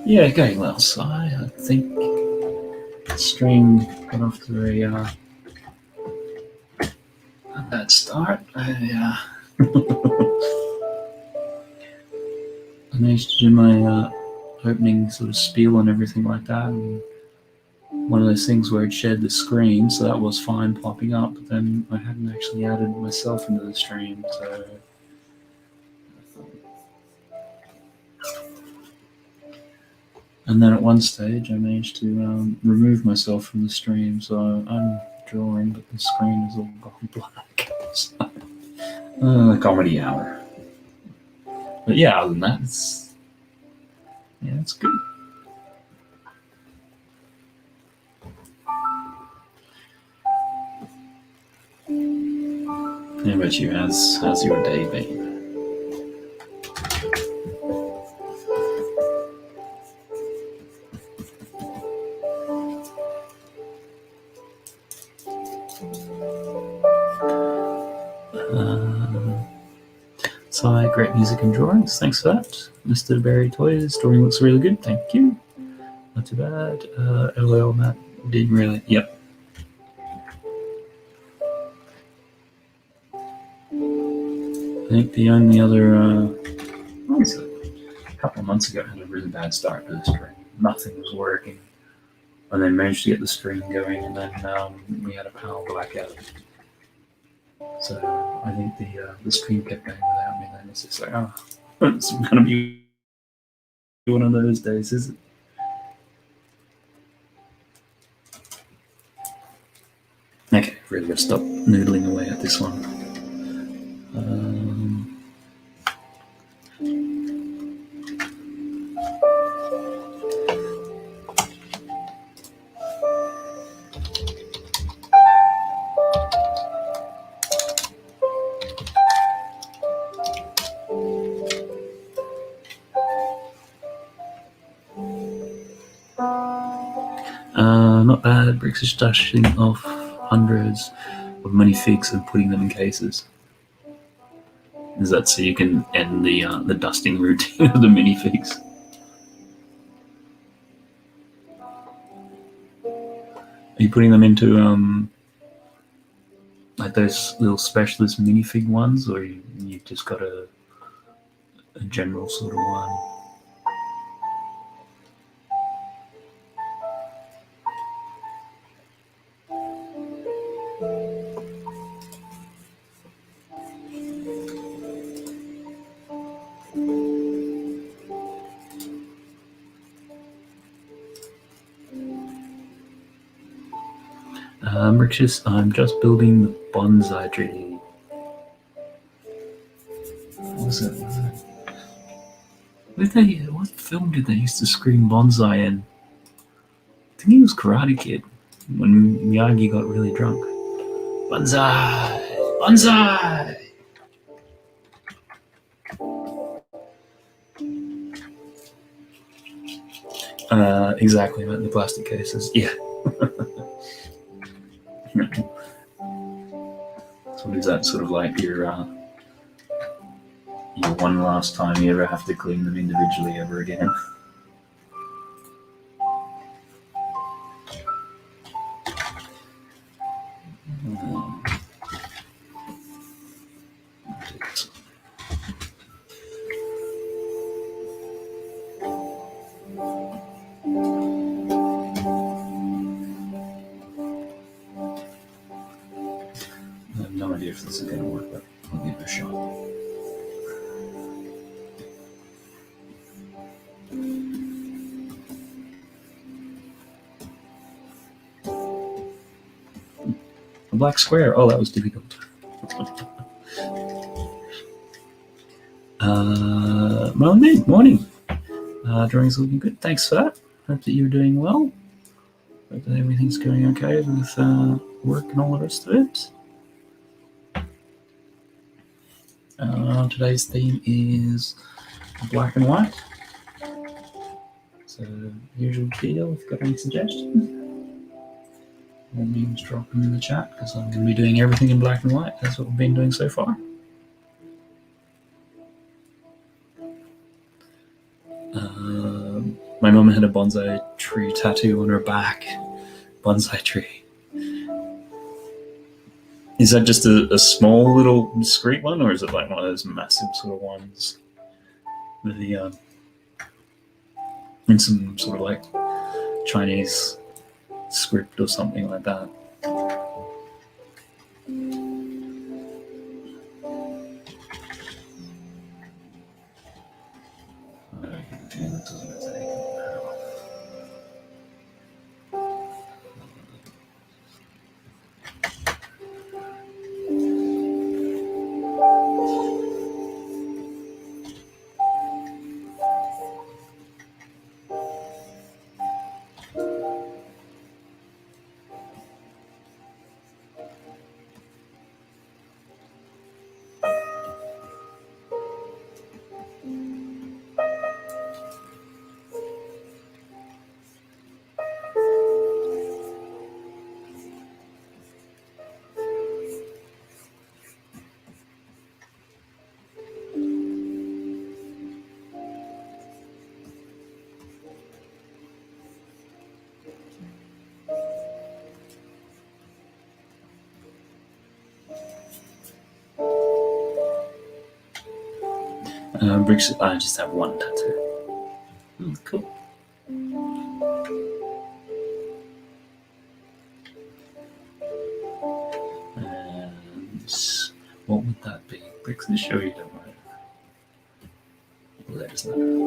Speaker 1: Yeah, going well. So I think the stream got off to a bad start. I managed to do my opening sort of spiel and everything like that. And one of those things where it shared the screen, so that was fine popping up, but then I hadn't actually added myself into the stream, so. And then at one stage I managed to remove myself from the stream, so I'm drawing, but the screen is all gone black. So, comedy hour. But yeah, other than that, it's good. How about you? How's your day been? So great music and drawings. Thanks for that. Mr. Barry Toys, drawing looks really good. Thank you. Not too bad. LOL, Matt. Didn't really. Yep. I think the only other, a couple of months ago, I had a really bad start to the stream. Nothing was working. And then managed to get the stream going, and then we had a power blackout. So I think the stream kept going without me. Then it's just like, oh, it's going to be one of those days, is it? Okay, really got to stop noodling away at this one. Not bad. Bricks is dusting off hundreds of minifigs and putting them in cases. Is that so you can end the dusting routine of the minifigs? Are you putting them into like those little specialist minifig ones, or you just got a general sort of one? I'm just building the bonsai tree. What was it? What film did they used to scream bonsai in? I think it was Karate Kid, when Miyagi got really drunk. Bonsai! Bonsai! Exactly, the plastic cases. Yeah. So is that sort of like your one last time you ever have to clean them individually ever again? I have no idea if this is going to work, but I'll give it a shot. black square. Oh, that was difficult. Morning. Drawing's looking good. Thanks for that. Hope that you're doing well. Hope that everything's going okay with work and all the rest of it. Today's theme is black and white. So, usual deal. If you've got any suggestions, all means drop them in the chat because I'm going to be doing everything in black and white. That's what we've been doing so far. My mum had a bonsai tree tattoo on her back. Bonsai tree. Is that just a small little discreet one, or is it like one of those massive sort of ones with the in some sort of like Chinese script or something like that? Bricks, I just have one tattoo. Cool. And what would that be? Bricks, I'll show you, don't worry. Let us know.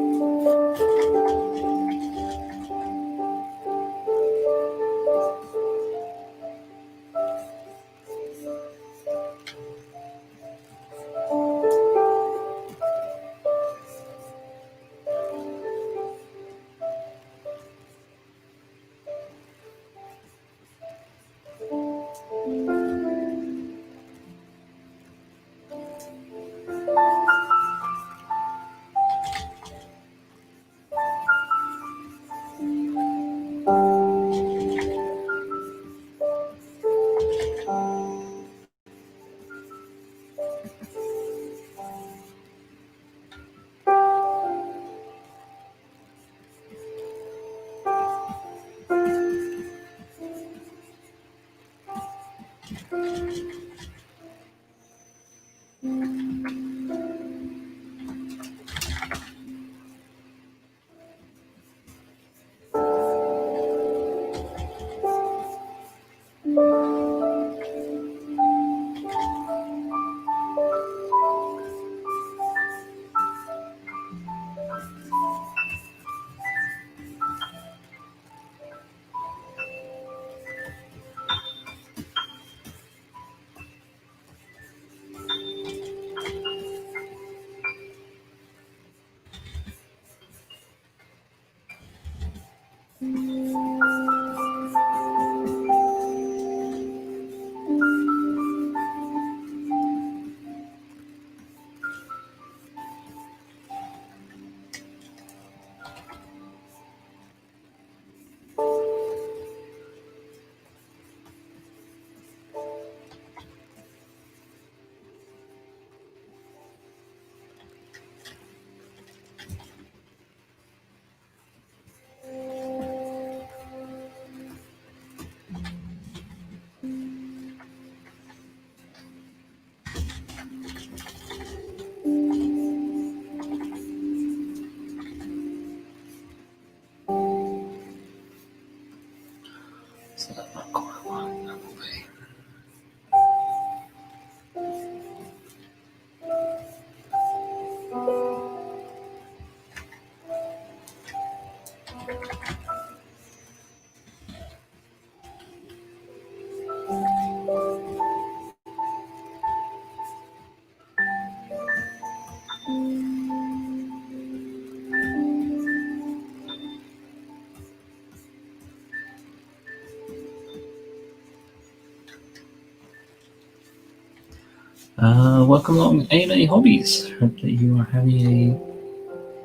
Speaker 1: Welcome along, AMA Hobbies. Hope that you are having a.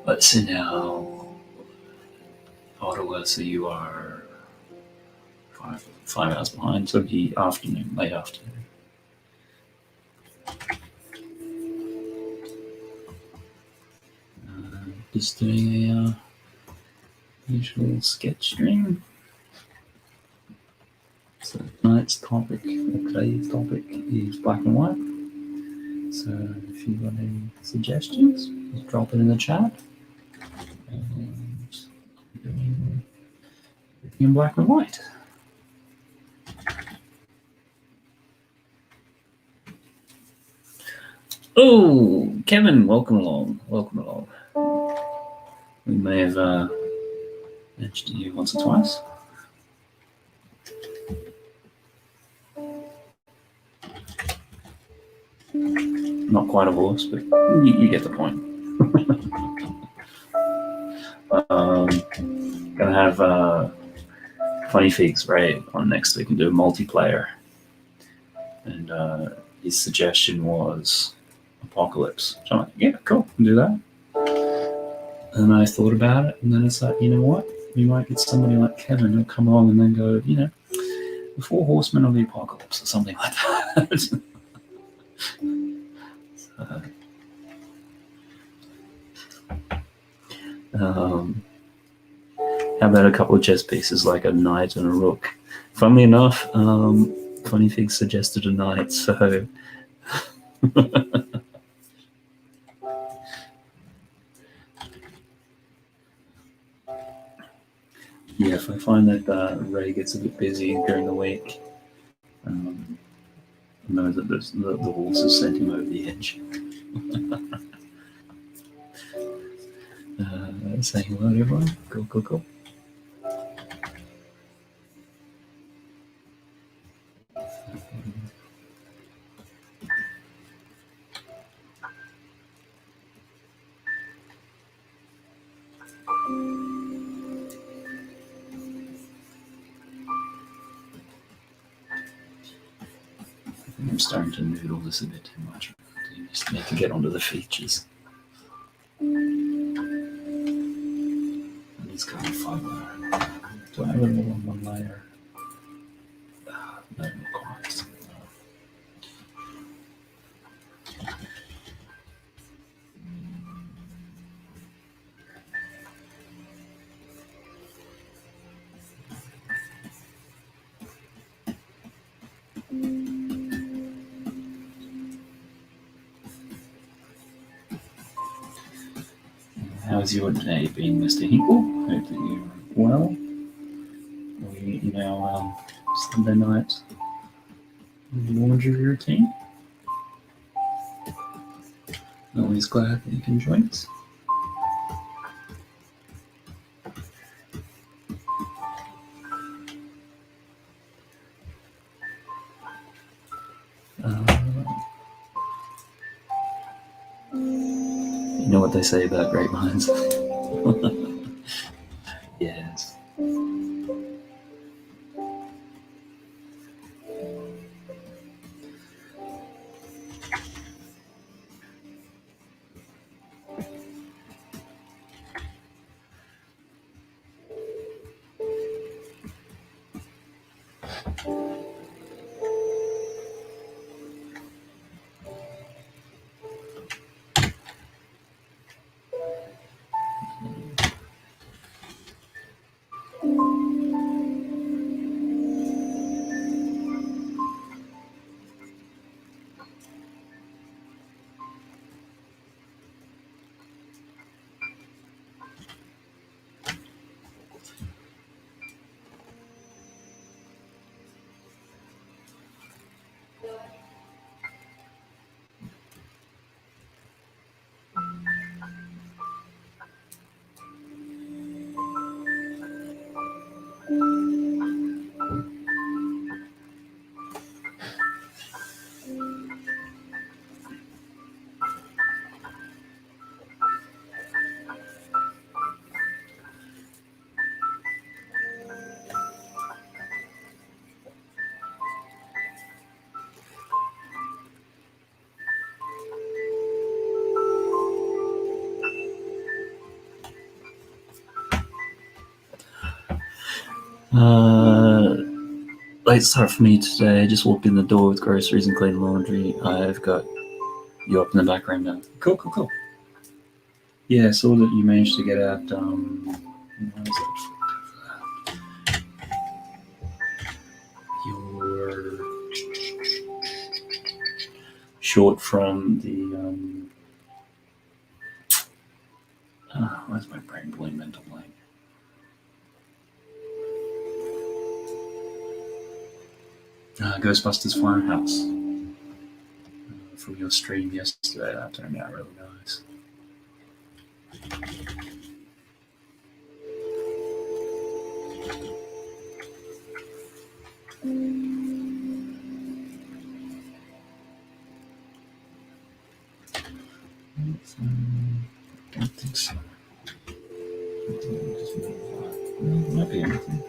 Speaker 1: Let's see now. Ottawa, so you are 5 hours behind, so the afternoon, late afternoon. Just doing a usual sketch stream. So tonight's topic, today's topic is black and white. So if you've got any suggestions, just drop it in the chat. And doing in black and white. Oh, Kevin, welcome along. Welcome along. We may have mentioned you once or twice. Not quite a horse, but you get the point. Gonna have Funny Figs Ray on next week and do a multiplayer. And his suggestion was Apocalypse. So I'm like, yeah, cool, can do that. And I thought about it, and then it's like, you know what? We might get somebody like Kevin who'll come along and then go, you know, the Four Horsemen of the Apocalypse or something like that. So, how about a couple of chess pieces like a knight and a rook? Funnily enough, Funny Figs suggested a knight, so yeah, if I find that Ray gets a bit busy during the week, I know that the horses sent him over the edge. Saying hello to everyone. Cool, cool, cool. I'm starting to noodle this a bit too much. You just need to get onto the features. And it's kind of fun. Do I have it all on one layer? No, not quite. How's your day been, Mr. Hinkle? Hope that you're well. We, Sunday night laundry routine. Always glad that you can join us. You know what they say about grapevines? Yes. Late start for me today. Just walked in the door with groceries and clean laundry. I've got you up in the background now. Cool, cool, cool. Yeah, I saw that you managed to get out. What is it? Your short from the. Where's my brain going mental blank? Ghostbusters Firehouse from your stream yesterday. That turned out really nice. I don't think so. Might be anything.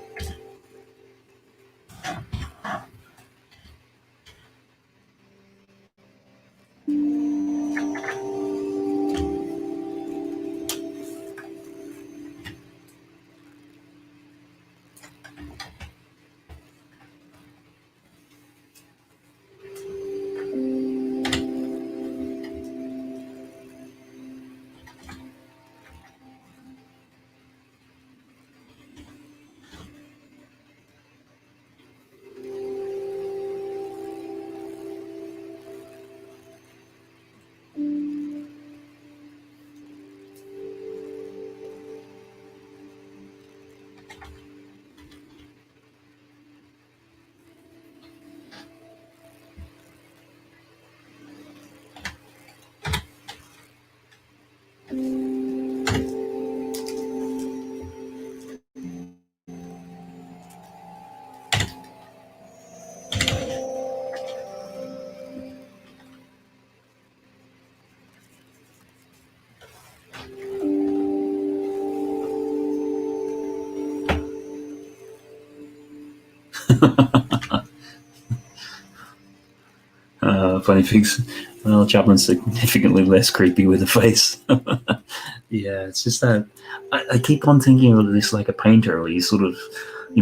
Speaker 1: Funny things. Well, Chaplin's significantly less creepy with a face. Yeah, it's just that I keep on thinking of this like a painter, where you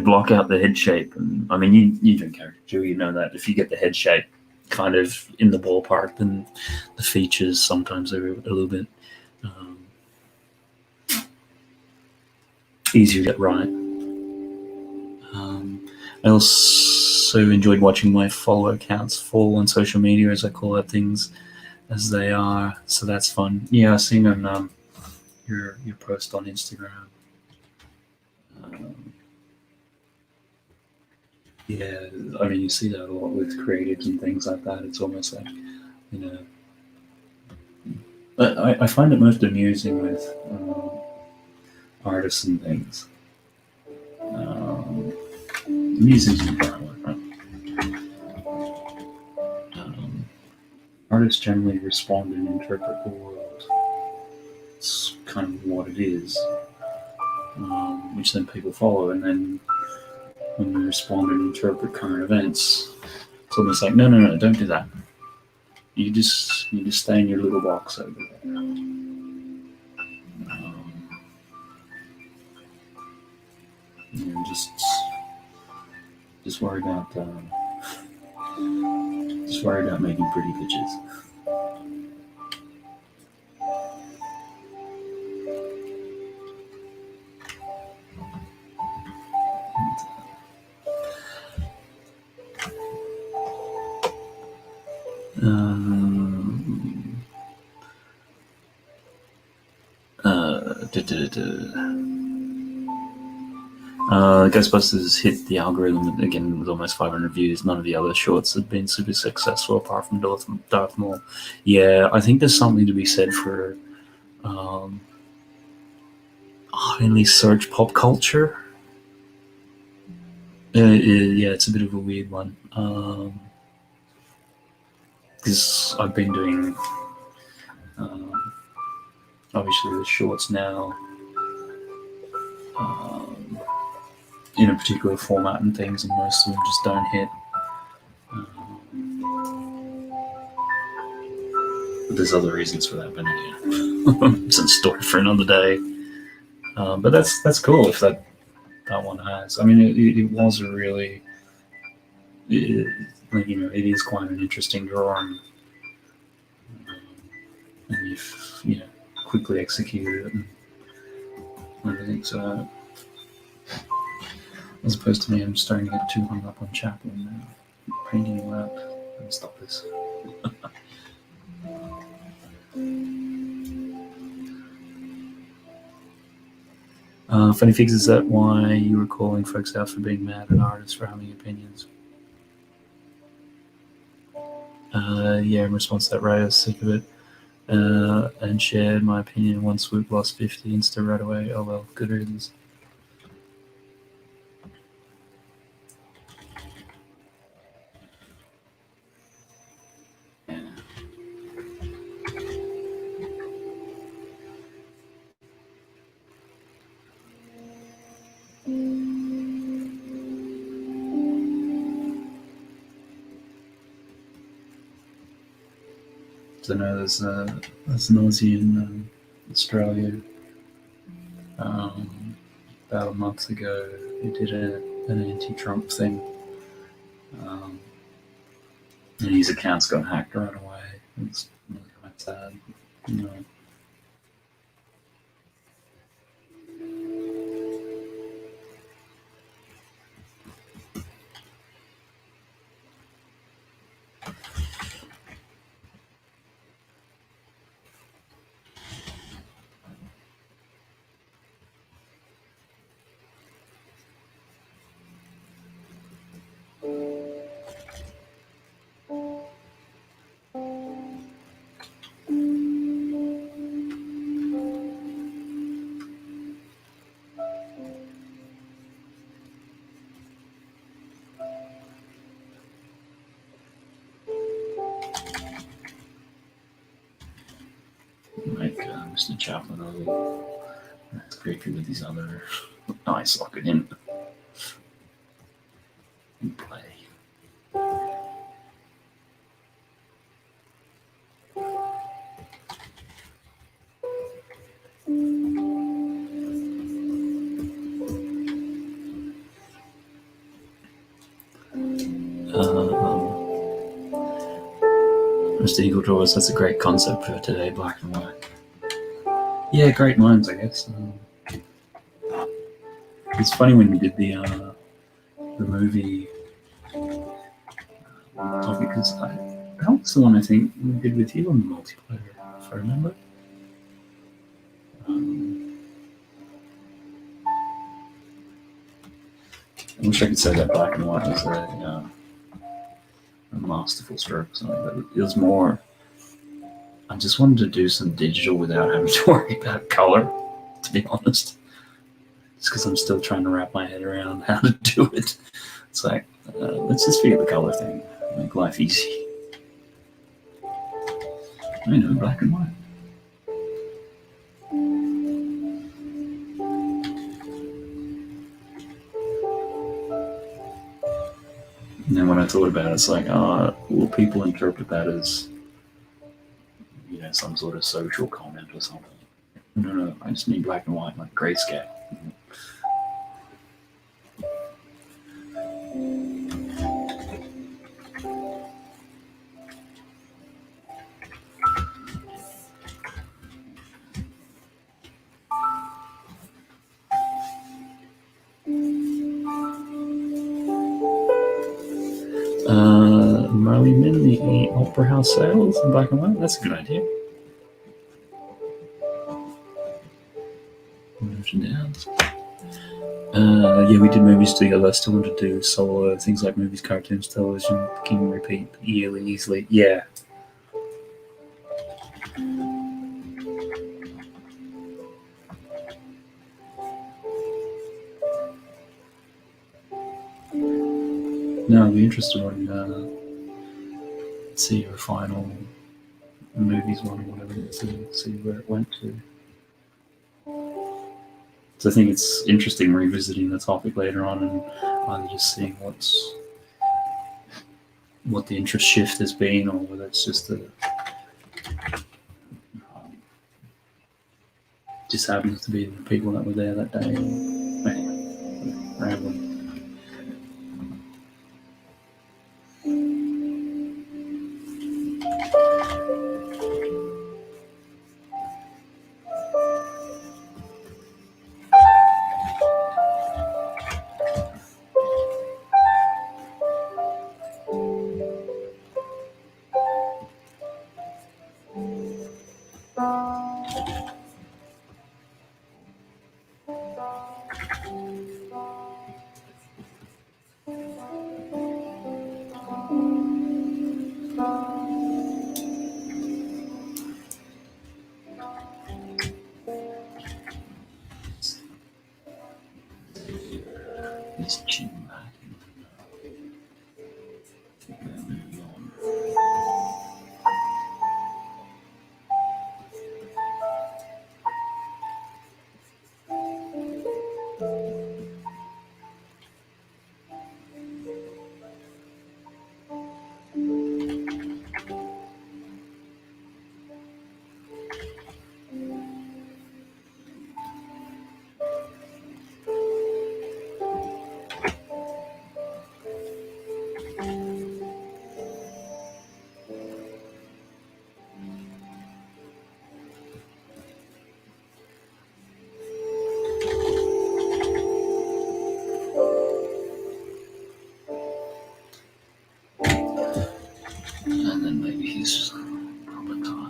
Speaker 1: block out the head shape, and I mean you do caricature, you know that if you get the head shape kind of in the ballpark, then the features sometimes are a little bit easier to get right. I also enjoyed watching my follower counts fall on social media as I call out things as they are, so that's fun. Yeah, I've seen on your post on Instagram. Yeah, I mean you see that a lot with creatives and things like that. It's almost like, you know, I find it most amusing with artists and things. Music's in general, right? Artists generally respond and interpret the world. It's kind of what it is, which then people follow. And then when we respond and interpret current events, it's almost like, no, don't do that. You just stay in your little box over there. Just worry about making pretty pictures. Ghostbusters hit the algorithm again with almost 500 views. None of the other shorts have been super successful apart from Darth Maul. Yeah, I think there's something to be said for highly search pop culture. Yeah, it's a bit of a weird one. Because I've been doing obviously the shorts now in a particular format and things, and most of them just don't hit. But there's other reasons for that, but yeah, it's a story for another day. But that's cool if that that one has. I mean, it was a really, it, it is quite an interesting drawing, and you've quickly executed it and everything. So, as opposed to me, I'm starting to get too hung up on Chaplin now. Painting you out. Let me stop this. Funny Figs, is that why you were calling folks out for being mad at artists for having opinions? Yeah, in response to that, Ray, I was sick of it and shared my opinion in one swoop, lost 50 Insta right away. Oh well, good riddance. So no, there's an Aussie in Australia about a month ago who did an anti-Trump thing, and his accounts got hacked right away. It's really quite sad. Like Mr. Chaplin, that's creepy with these other eye socket in play. Mr. Eagle Drawers, that's a great concept for today, black and white. Yeah, great minds, I guess. It's funny when we did the movie topic, because that was the one I think we did with you on the multiplayer, if I remember. I wish I could say that black and white was a masterful stroke or something, but it was more, I just wanted to do some digital without having to worry about color, to be honest. Just because I'm still trying to wrap my head around how to do it. It's like, let's just forget the color thing, make life easy. I know, black and white. And then when I thought about it, it's like, will people interpret that as, some sort of social comment or something? No, I just mean black and white, like grayscale. Marley Min, the Opera House sales in black and white. That's a good idea. Yeah, we did movies together. I still want to do solo things like movies, cartoons, television, can repeat yearly easily. Yeah. No, I'd be interested in see your final movies one or whatever, see where it went to. So I think it's interesting revisiting the topic later on and either just seeing what the interest shift has been, or whether it's just just happens to be the people that were there that day. Anyway. apparently. This chin back. And then maybe he's proper tie.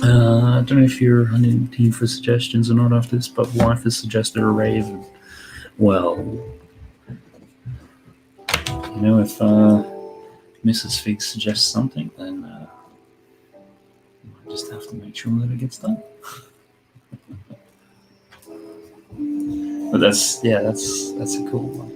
Speaker 1: I don't know if you're hunting team for suggestions or not after this, but wife has suggested a raven. Well, if Mrs. Fig suggests something, then I just have to make sure that it gets done. But that's a cool one.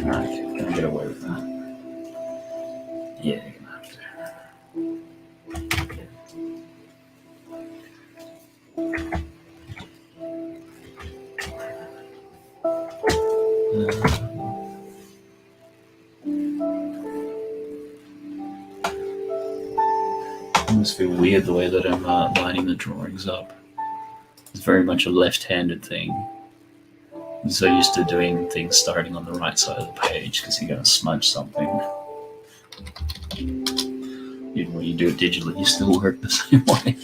Speaker 1: Okay, gonna get away with that. Yeah, you're gonna have to. I almost feel weird the way that I'm lining the drawings up. It's very much a left-handed thing. I'm so used to doing things starting on the right side of the page because you're going to smudge something. Even when you do it digitally, you still work the same way.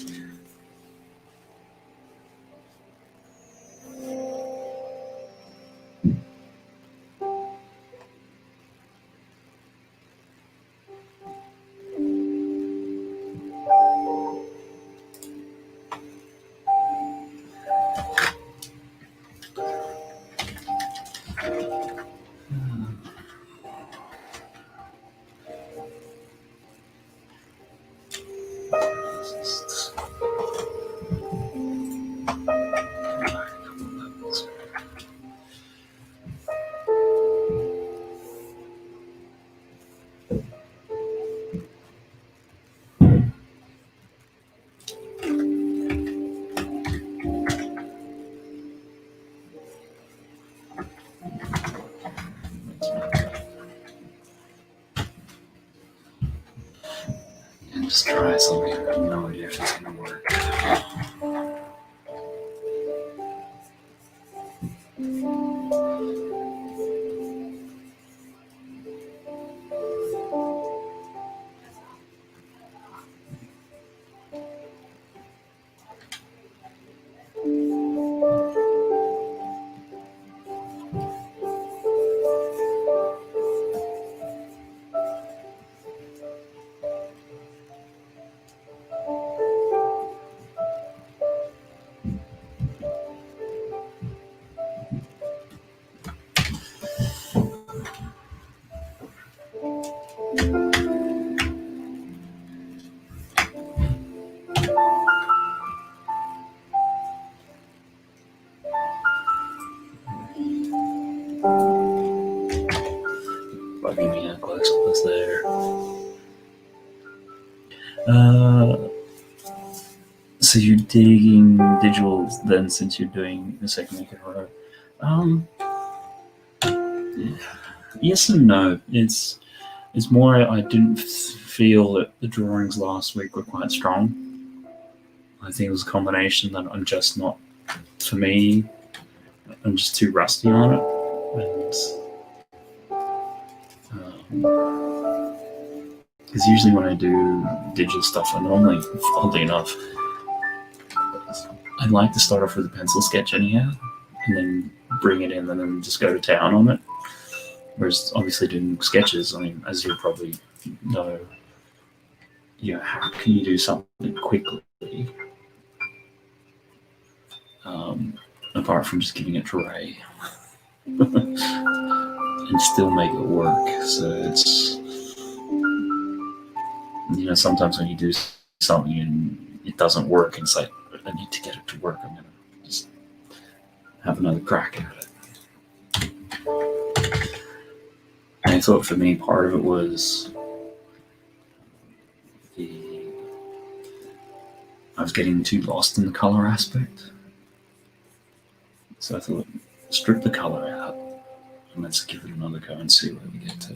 Speaker 1: And just try something. I have no idea if it's going to work. Bugging me how close it was there. So you're digging digital then, since you're doing the second week in a row. Yes and no. It's more I didn't feel that the drawings last week were quite strong. I think it was a combination that I'm just not, for me, I'm just too rusty on it. And because usually when I do digital stuff, I normally, oddly enough, I like to start off with a pencil sketch anyhow, and then bring it in and then just go to town on it. Whereas obviously doing sketches, I mean, as you probably know, how can you do something quickly apart from just giving it to Ray and still make it work? So it's, sometimes when you do something and it doesn't work, and it's like, I need to get it to work, I'm going to just have another crack at it. And I thought for me, part of it was I was getting too lost in the color aspect. So I thought, strip the color out and let's give it another go and see where we get to.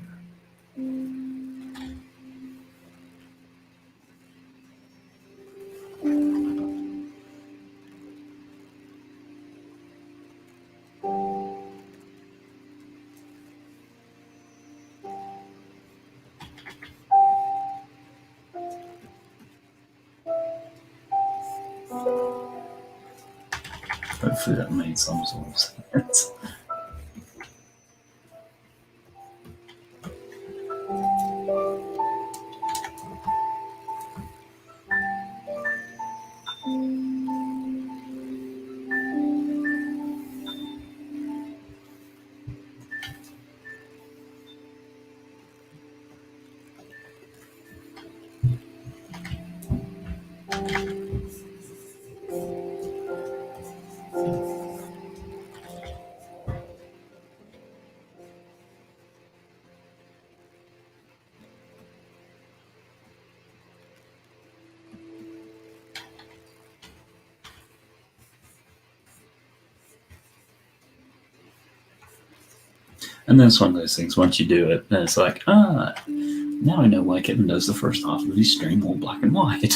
Speaker 1: Hopefully that made some sort of sense. And then it's one of those things, once you do it, then it's like, now I know why Kevin does the first half of his stream all black and white.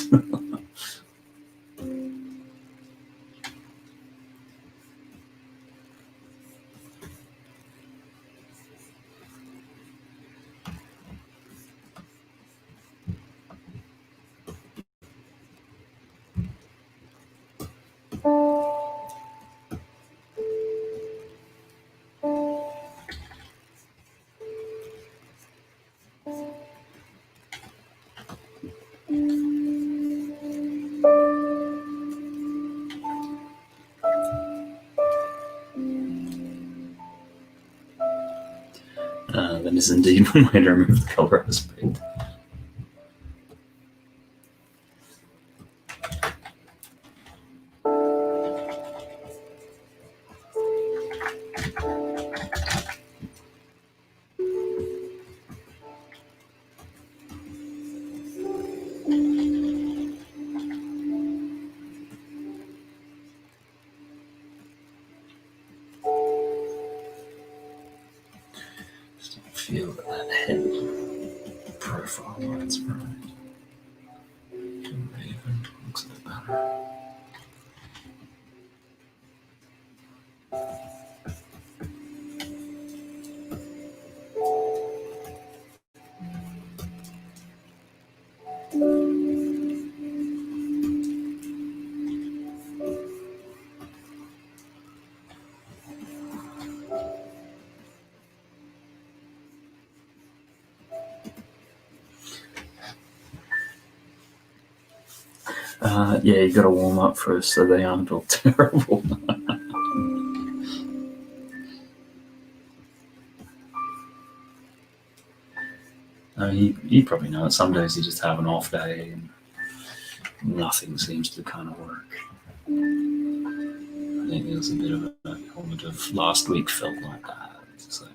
Speaker 1: That is indeed one way to remove the color aspect. Feel that head profile line's right. Raven looks a bit better. Yeah, you got to warm up first so they aren't all terrible. I mean, you probably know it. Some days you just have an off day and nothing seems to kind of work. I think there was a bit of an element of last week felt like that. It's like,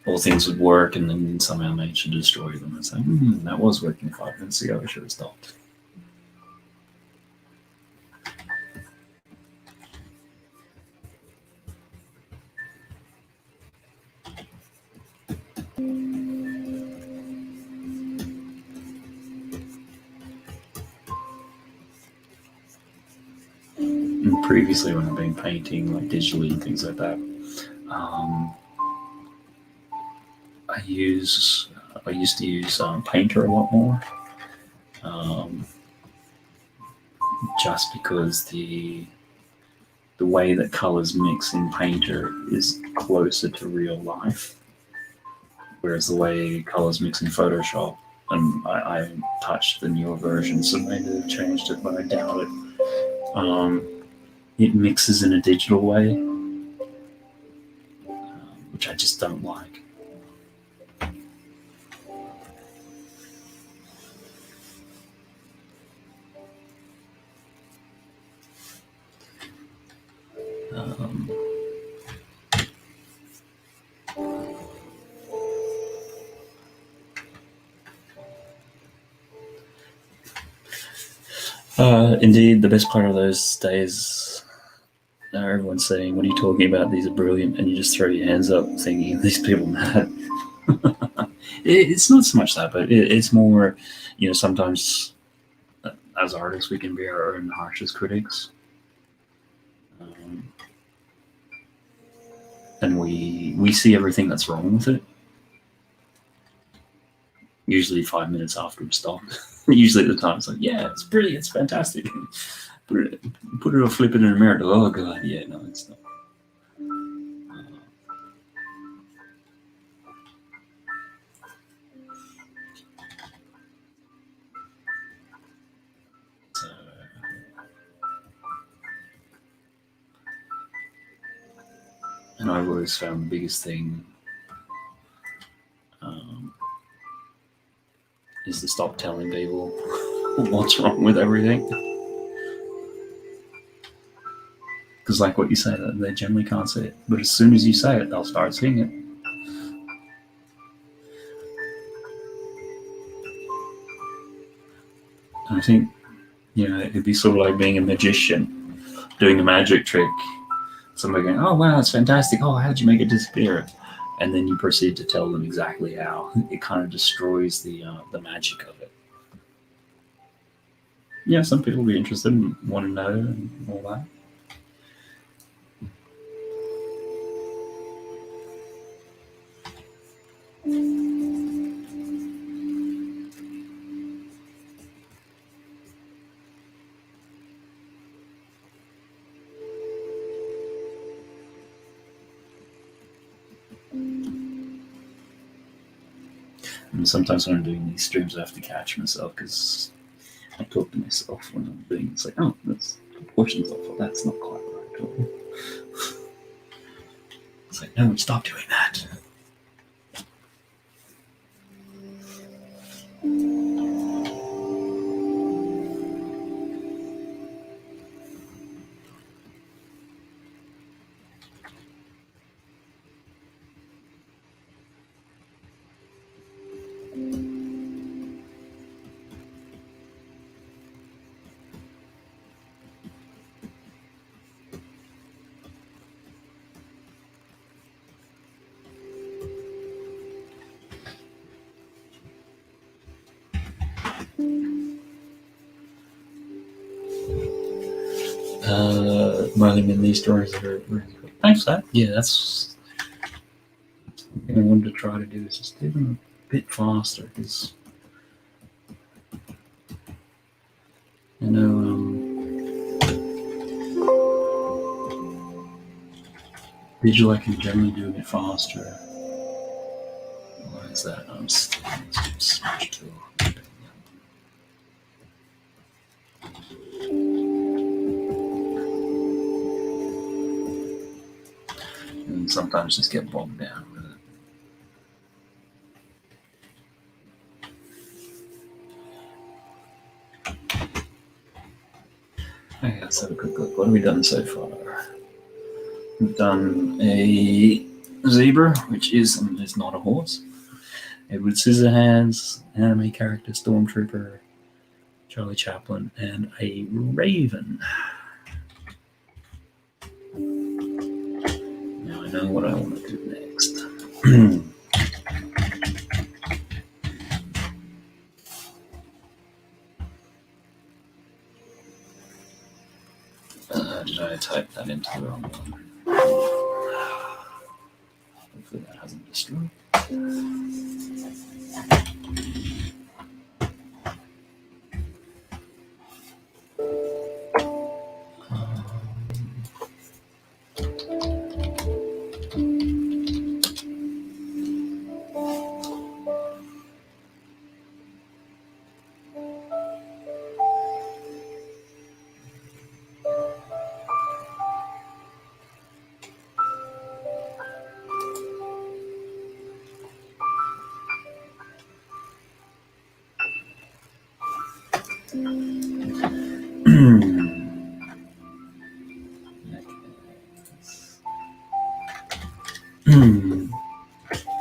Speaker 1: all things would work, and then somehow nature destroy them. It's like, that was working 5 minutes ago. I should have stopped. And previously, when I've been painting like digitally and things like that, I used to use Painter a lot more, just because the way that colors mix in Painter is closer to real life, whereas the way colors mix in Photoshop, and I touched the newer version, so maybe they've changed it, but I doubt it. It mixes in a digital way, which I just don't like. Indeed, the best part of those days, everyone's saying, "What are you talking about? These are brilliant," and you just throw your hands up, thinking, "These people mad." It's not so much that, but it's more, sometimes as artists we can be our own harshest critics, and we see everything that's wrong with it. Usually 5 minutes after we stop. Usually at the time it's like, yeah, it's brilliant, it's fantastic. Put it or flip it in a mirror. Oh god, yeah, no, it's not. And I've always found the biggest thing is to stop telling people what's wrong with everything. Because like what you say, they generally can't see it. But as soon as you say it, they'll start seeing it. And I think, it'd be sort of like being a magician, doing a magic trick. Somebody going, "Oh wow, that's fantastic. Oh, how'd you make it disappear?" And then you proceed to tell them exactly how. It kind of destroys the magic of it. Yeah, some people will be interested and want to know and all that. And sometimes when I'm doing these streams, I have to catch myself because I talk to myself when I'm doing it. It's like, oh, that's proportions off. Well, that's not quite right. It's like, no, stop doing that. Running in these drawings are really cool. Thanks for that. Yeah, that's what I wanted to try to do is just do them a bit faster because digital I can generally do a bit faster. Why is that? I'm smash tool. And sometimes just get bogged down with it. Okay, let's have a quick look. What have we done so far? We've done a zebra, which is not a horse. Edward Scissorhands, anime character, Stormtrooper, Charlie Chaplin, and a raven. Now I know what I want to do next. Did I type that into the wrong one? Hopefully that hasn't destroyed.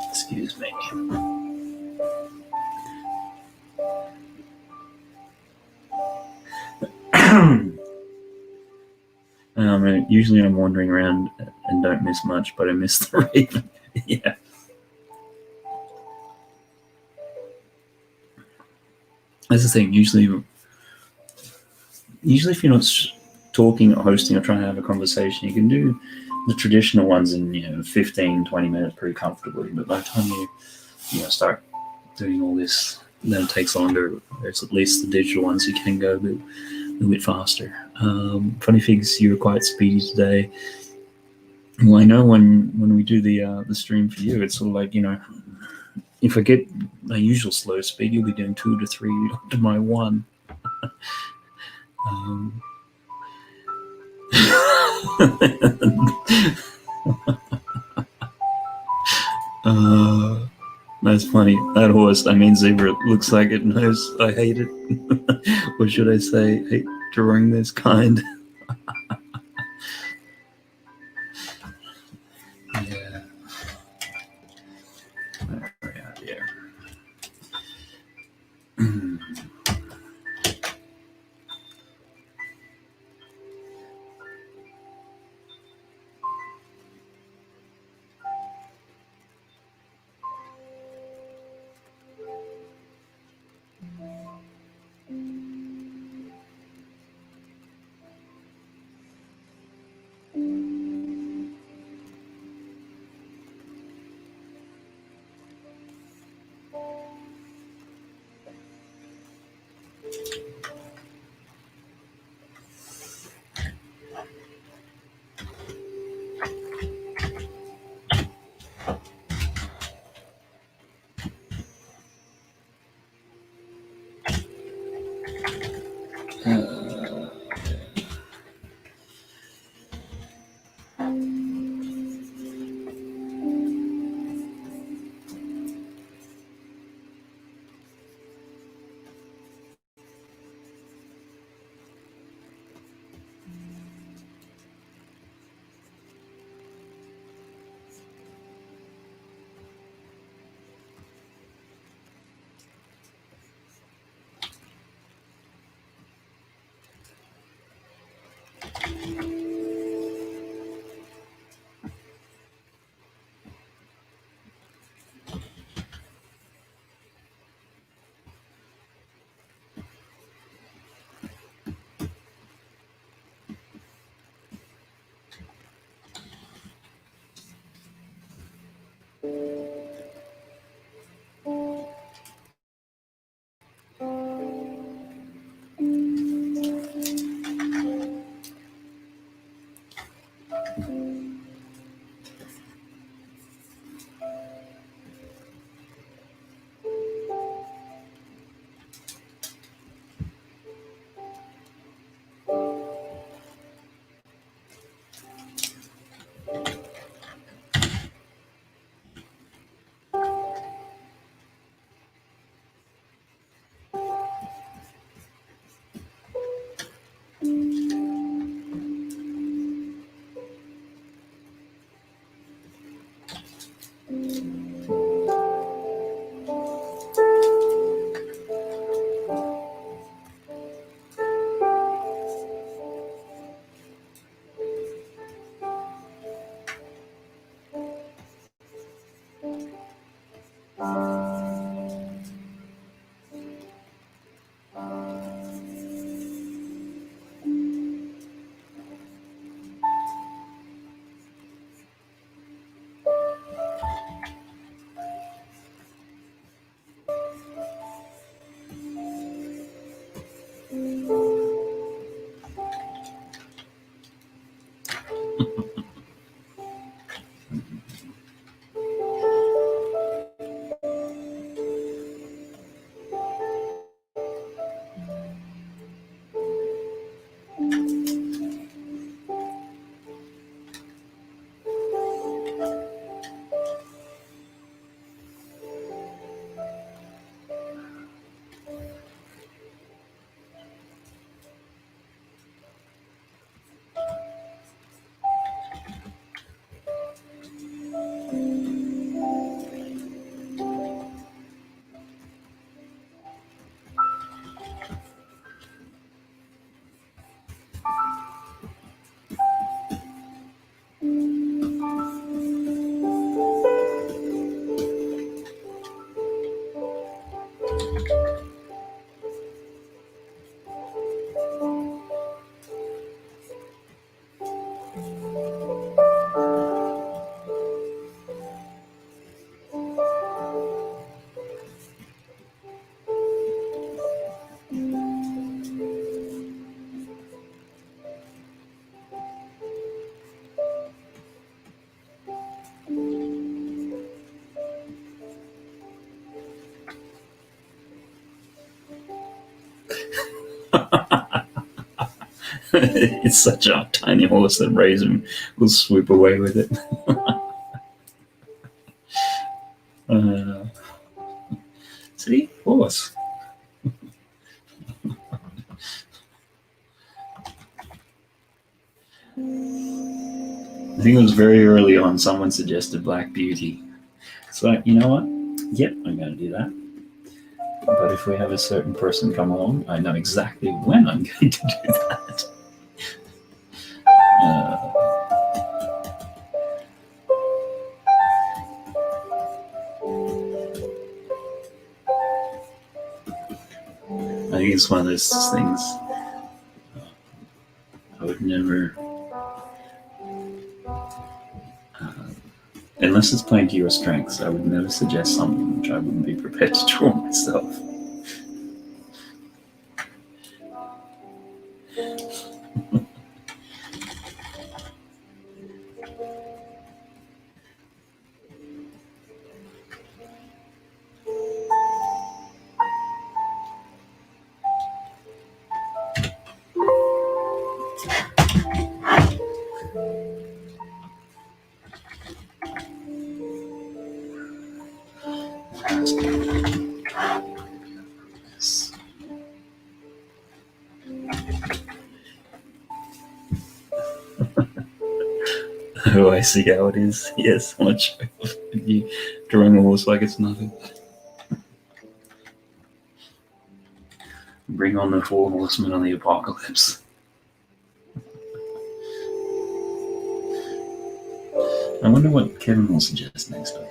Speaker 1: Excuse me. Usually I'm wandering around and don't miss much, but I missed the raven. Yeah. That's the thing. Usually if you're not talking or hosting or trying to have a conversation, you can do the traditional ones in 15, 20 minutes pretty comfortably. But by the time you start doing all this, then it takes longer. There's at least the digital ones you can go a little bit faster. Funny Figs, you were quite speedy today. Well, I know when we do the stream for you, it's sort of like, if I get my usual slow speed, you'll be doing 2 to 3 to my 1. That's funny. That horse, zebra, looks like it knows I hate it. Or should I say, hate drawing this kind? Yeah. It's such a tiny horse that Raisin will swoop away with it. See? Horse. I think it was very early on someone suggested Black Beauty. So, you know what? Yep, I'm going to do that. But if we have a certain person come along, I know exactly when I'm going to do that. I think it's one of those things I would never, unless it's playing to your strengths, I would never suggest something which I wouldn't be prepared to draw myself. Oh, I see how it is. Yes, much. You drawing a horse like it's nothing. Bring on the 4 horsemen on the apocalypse. I wonder what Kevin will suggest next week.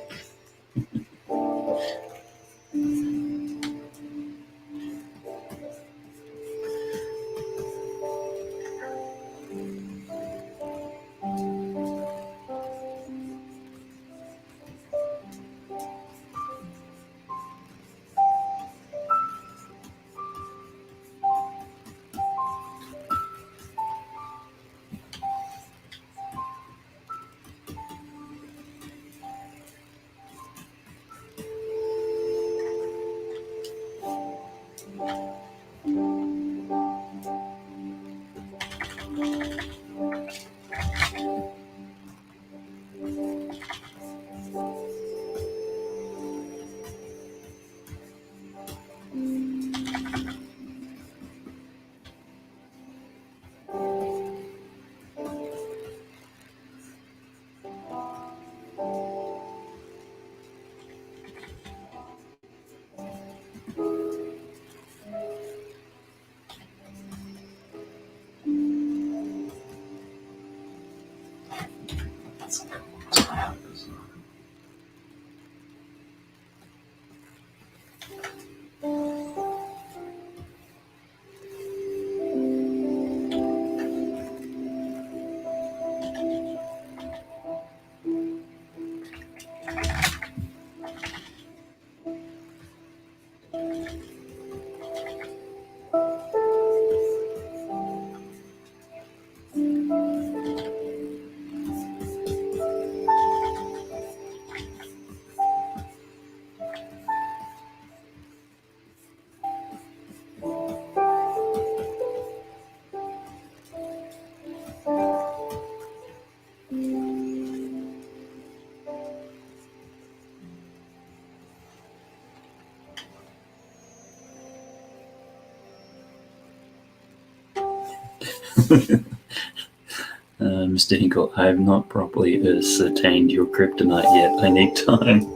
Speaker 1: Mr. Hinkle, I have not properly ascertained your kryptonite yet. I need time.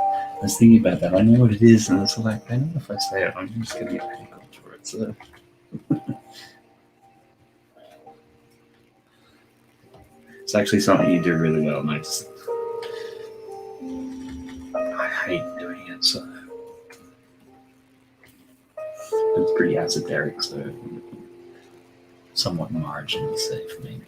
Speaker 1: I was thinking about that. I know what it is, and it's like, I know if I say it, I'm just going to get heckled for it. So. It's actually something you do really well, and I hate doing it, so it's pretty esoteric, so somewhat marginally safe, maybe.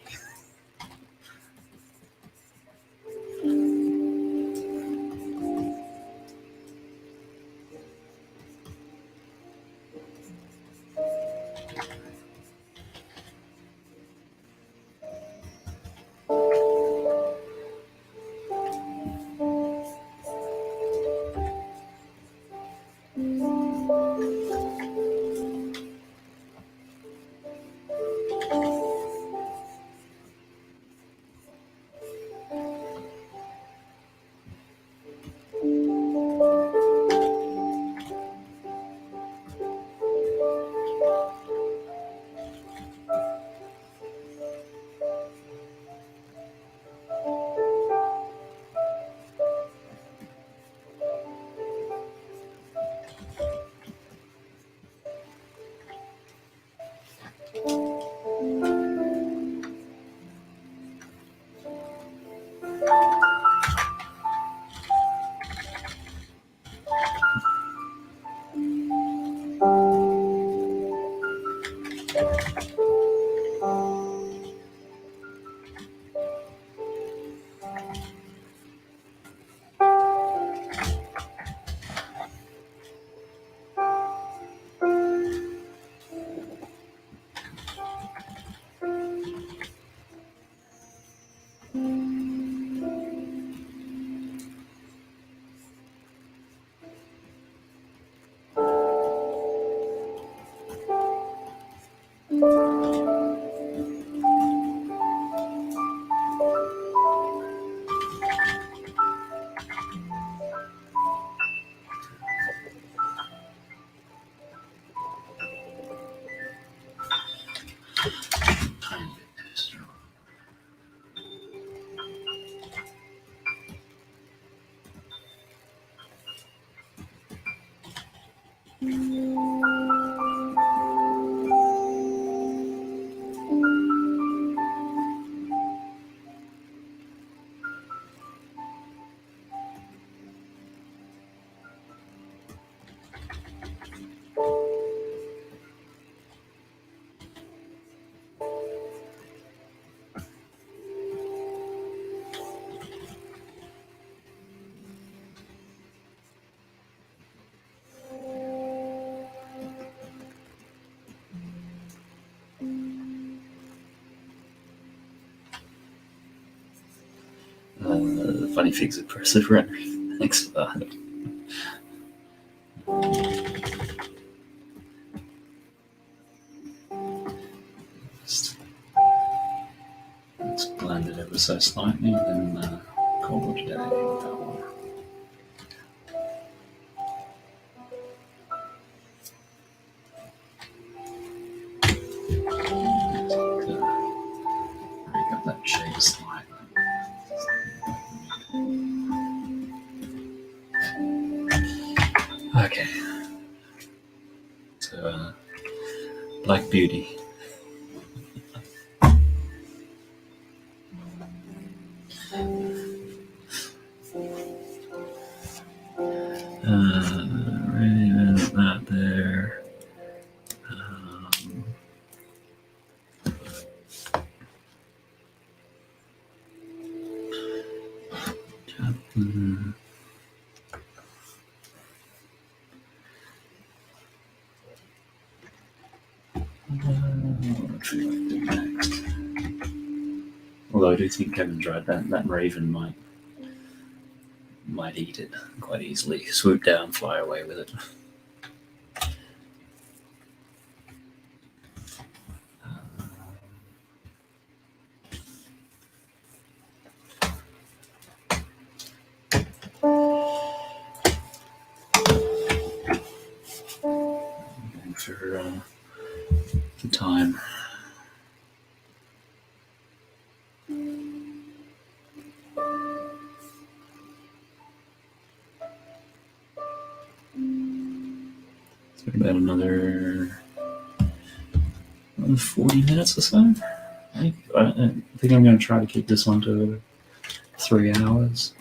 Speaker 1: Funny fix of cursive rendering. Thanks for that. Let's blend it ever so slightly, and then call it a day with that one. Break up that shape slightly. Okay. So, Black Beauty. Right, that there. What should I do next? Although I do think Kevin's right, that raven might eat it quite easily. Swoop down, fly away with it. Going for the time. It's about another 40 minutes or so. I think I'm going to try to keep this one to 3 hours.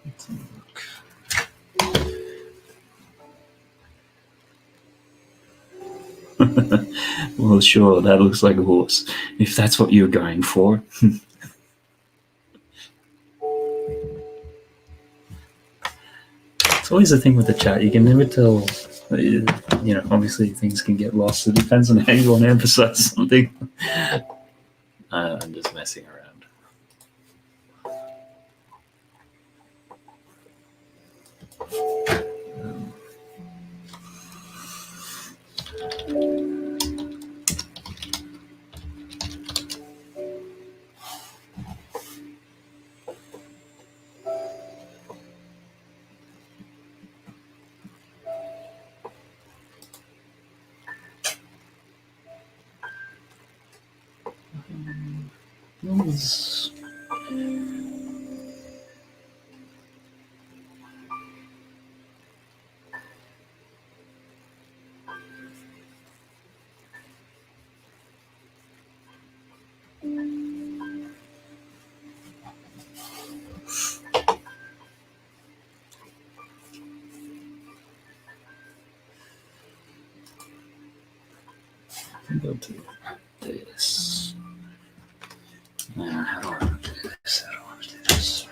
Speaker 1: Let's look. Well, sure, that looks like a horse, if that's what you're going for. It's always the thing with the chat. You can never tell. Obviously things can get lost. It depends on how you want to emphasize something. I'm just messing around. Go to this. How do I want to do this? How do I want to do this?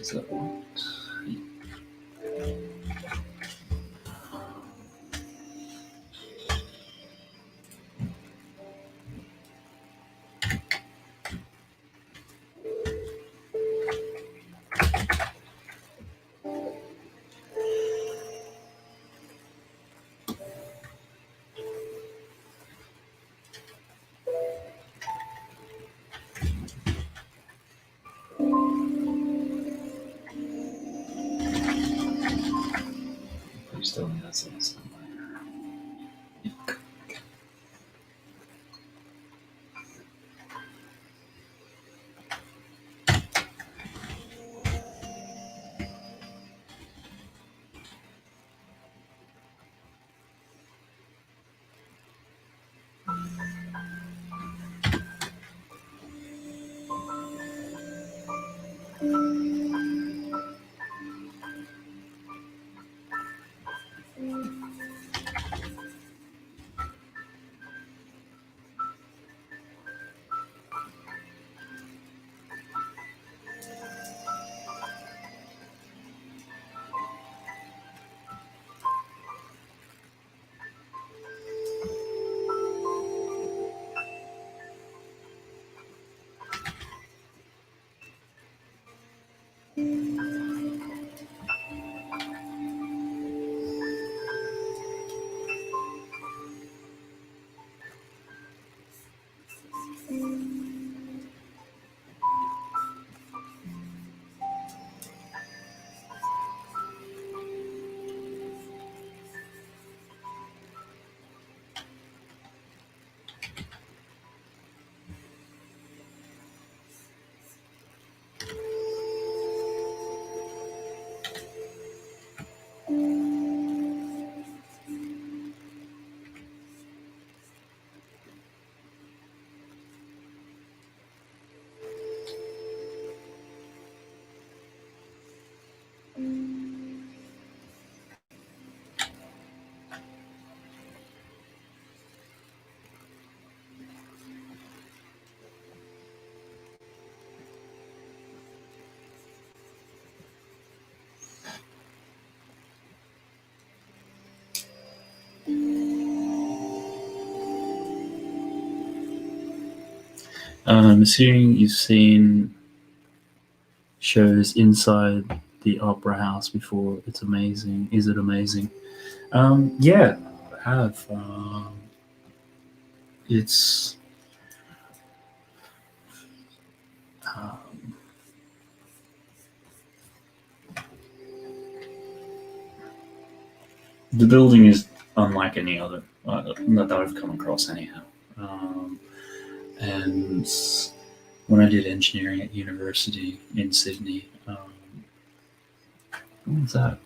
Speaker 1: Is that what? Please tell me that's not somewhere. I'm assuming you've seen shows inside the opera house before. It's amazing. Is it amazing? Yeah, have. It's the building is unlike any other that I've come across anyhow. And when I did engineering at university in Sydney, what was that?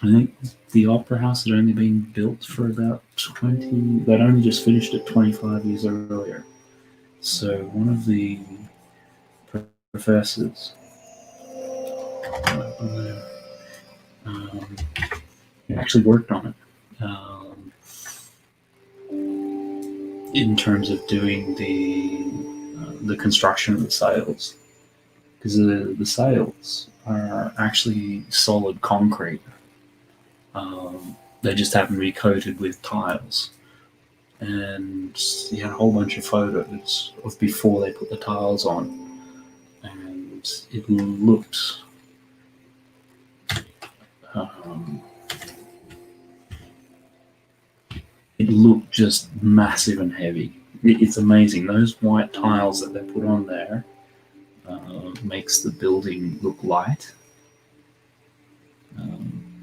Speaker 1: I think the Opera House had only been built for about 20, they'd only just finished it 25 years earlier. So one of the professors actually worked on it in terms of doing the construction of the sails, because the sails are actually solid concrete. They just happen to be coated with tiles. And he had a whole bunch of photos of before they put the tiles on, and it looked just massive and heavy. It's amazing. Those white tiles that they put on there makes the building look light,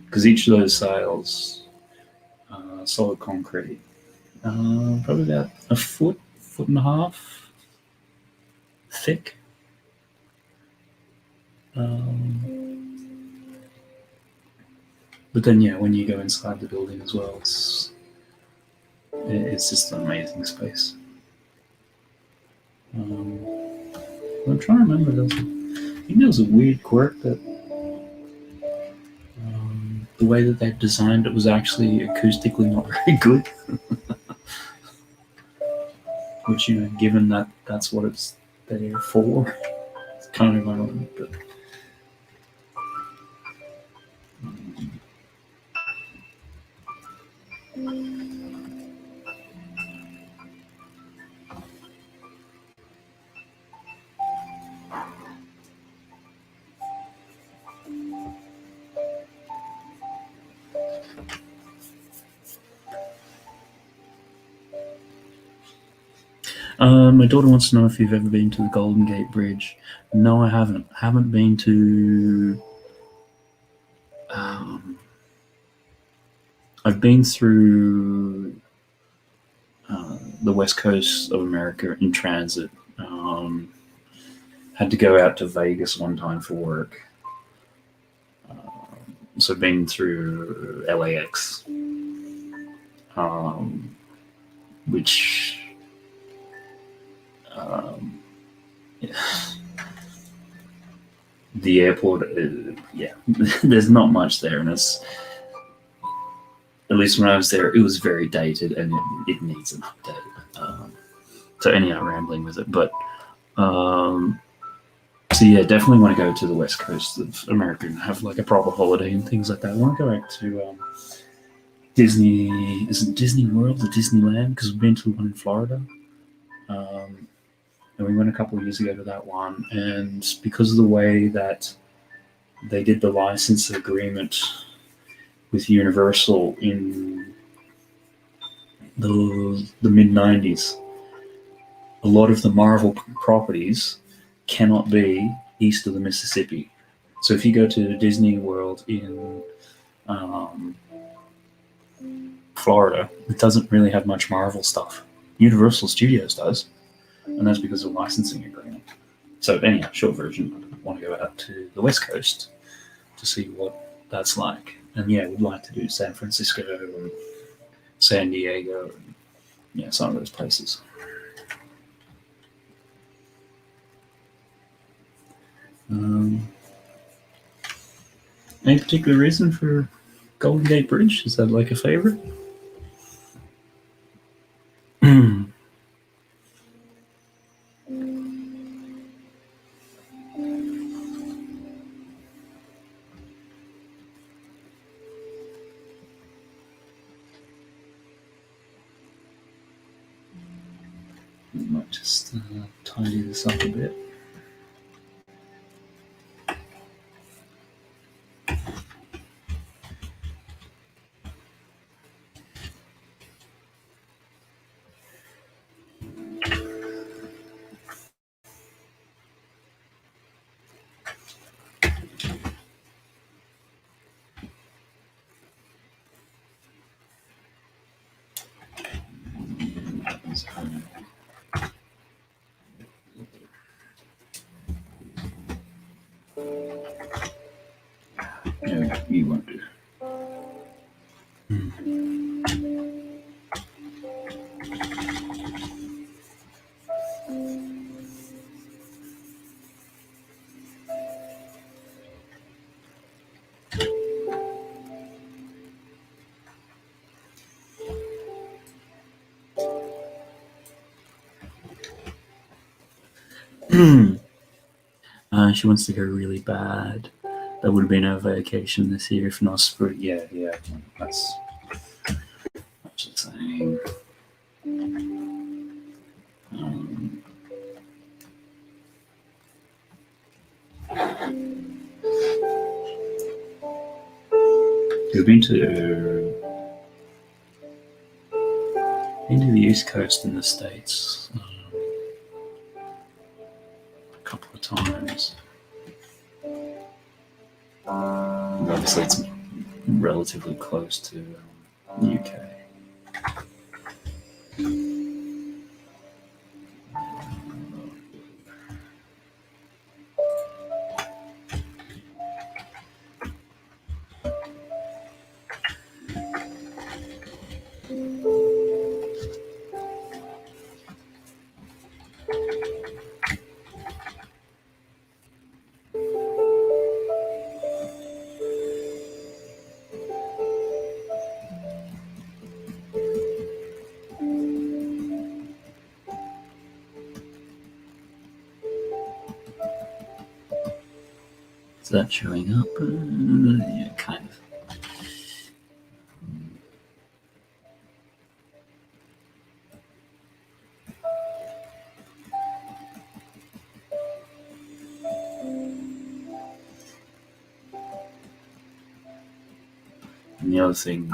Speaker 1: because each of those sails are solid concrete, probably about a foot and a half thick. But then, yeah, when you go inside the building as well, it's just an amazing space. I'm trying to remember. I think there was a weird quirk that the way that they designed it was actually acoustically not very good. Which, you know, given that that's what it's there for, it's kind of ironic. But my daughter wants to know if you've ever been to the Golden Gate Bridge. No, I haven't. Haven't been to. I've been through the west coast of America in transit. Had to go out to Vegas one time for work. So I've been through LAX, which yeah. The airport, yeah, there's not much there, and it's, at least when I was there, it was very dated, and it needs an update. So anyhow, rambling with it, but so yeah, definitely want to go to the west coast of America and have like a proper holiday and things like that. I want to go back to Disney. Is it Disney World or Disneyland? Because we've been to the one in Florida. And we went a couple of years ago to that one, and because of the way that they did the license agreement with Universal in the mid-90s, a lot of the Marvel properties cannot be east of the Mississippi. So if you go to Disney World in Florida, it doesn't really have much Marvel stuff. Universal Studios does, and that's because of the licensing agreement. So anyhow, short version, I want to go out to the West Coast to see what that's like. And yeah, we'd like to do San Francisco and San Diego and yeah, some of those places. Any particular reason for Golden Gate Bridge? Is that like a favorite? I might just tidy this up a bit. No, you won't do. She wants to go really bad. That would have been her vacation this year if not for yeah. That's just saying. You've been to the East Coast in the States a couple of times. And obviously, it's relatively close to the UK. Is that showing up? Yeah, kind of. And the other thing,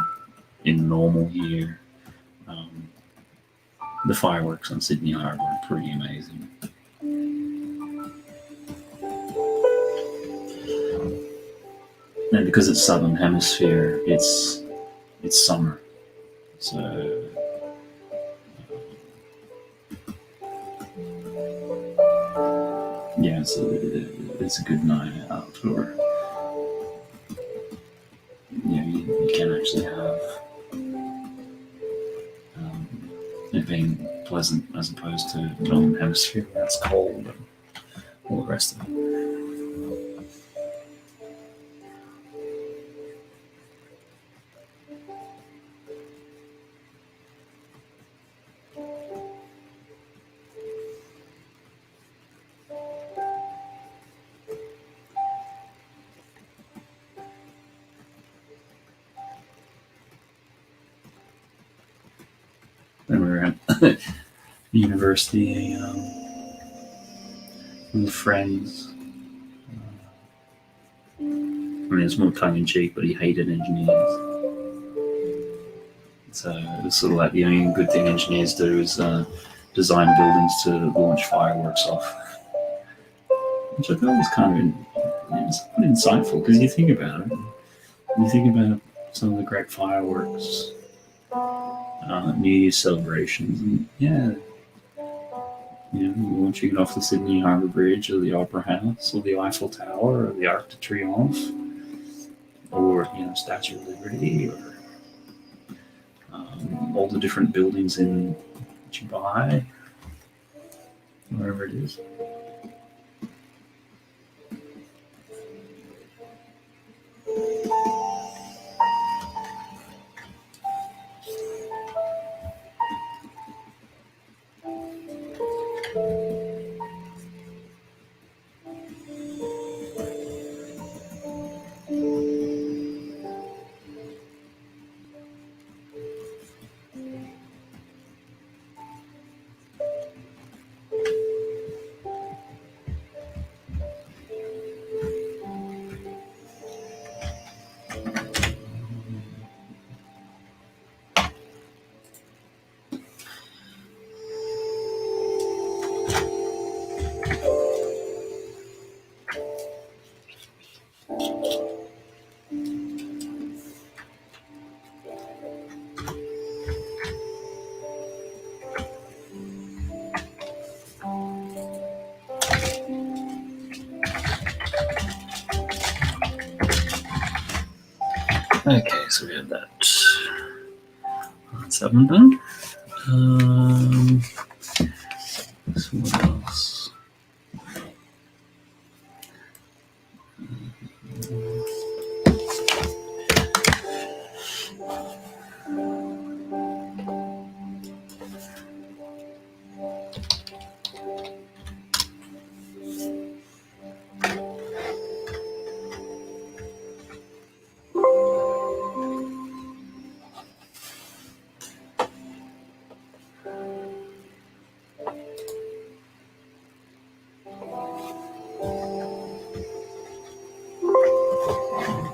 Speaker 1: in normal year, the fireworks on Sydney Harbour are pretty amazing. And because it's southern hemisphere, it's summer, so yeah, it's a good night out, or you can actually have it being pleasant as opposed to northern hemisphere where it's cold and all the rest of it. Then we were at university with friends. I mean, it's more tongue in cheek, but he hated engineers. So it was sort of like the only good thing engineers do is design buildings to launch fireworks off. Which I thought was kind of insightful because you think about it. You think about some of the great fireworks, New Year's celebrations, and yeah, launching it off the Sydney Harbour Bridge or the Opera House or the Eiffel Tower or the Arc de Triomphe or Statue of Liberty or all the different buildings in Dubai, wherever it is. Okay, so we have that. That's that one done. So what else?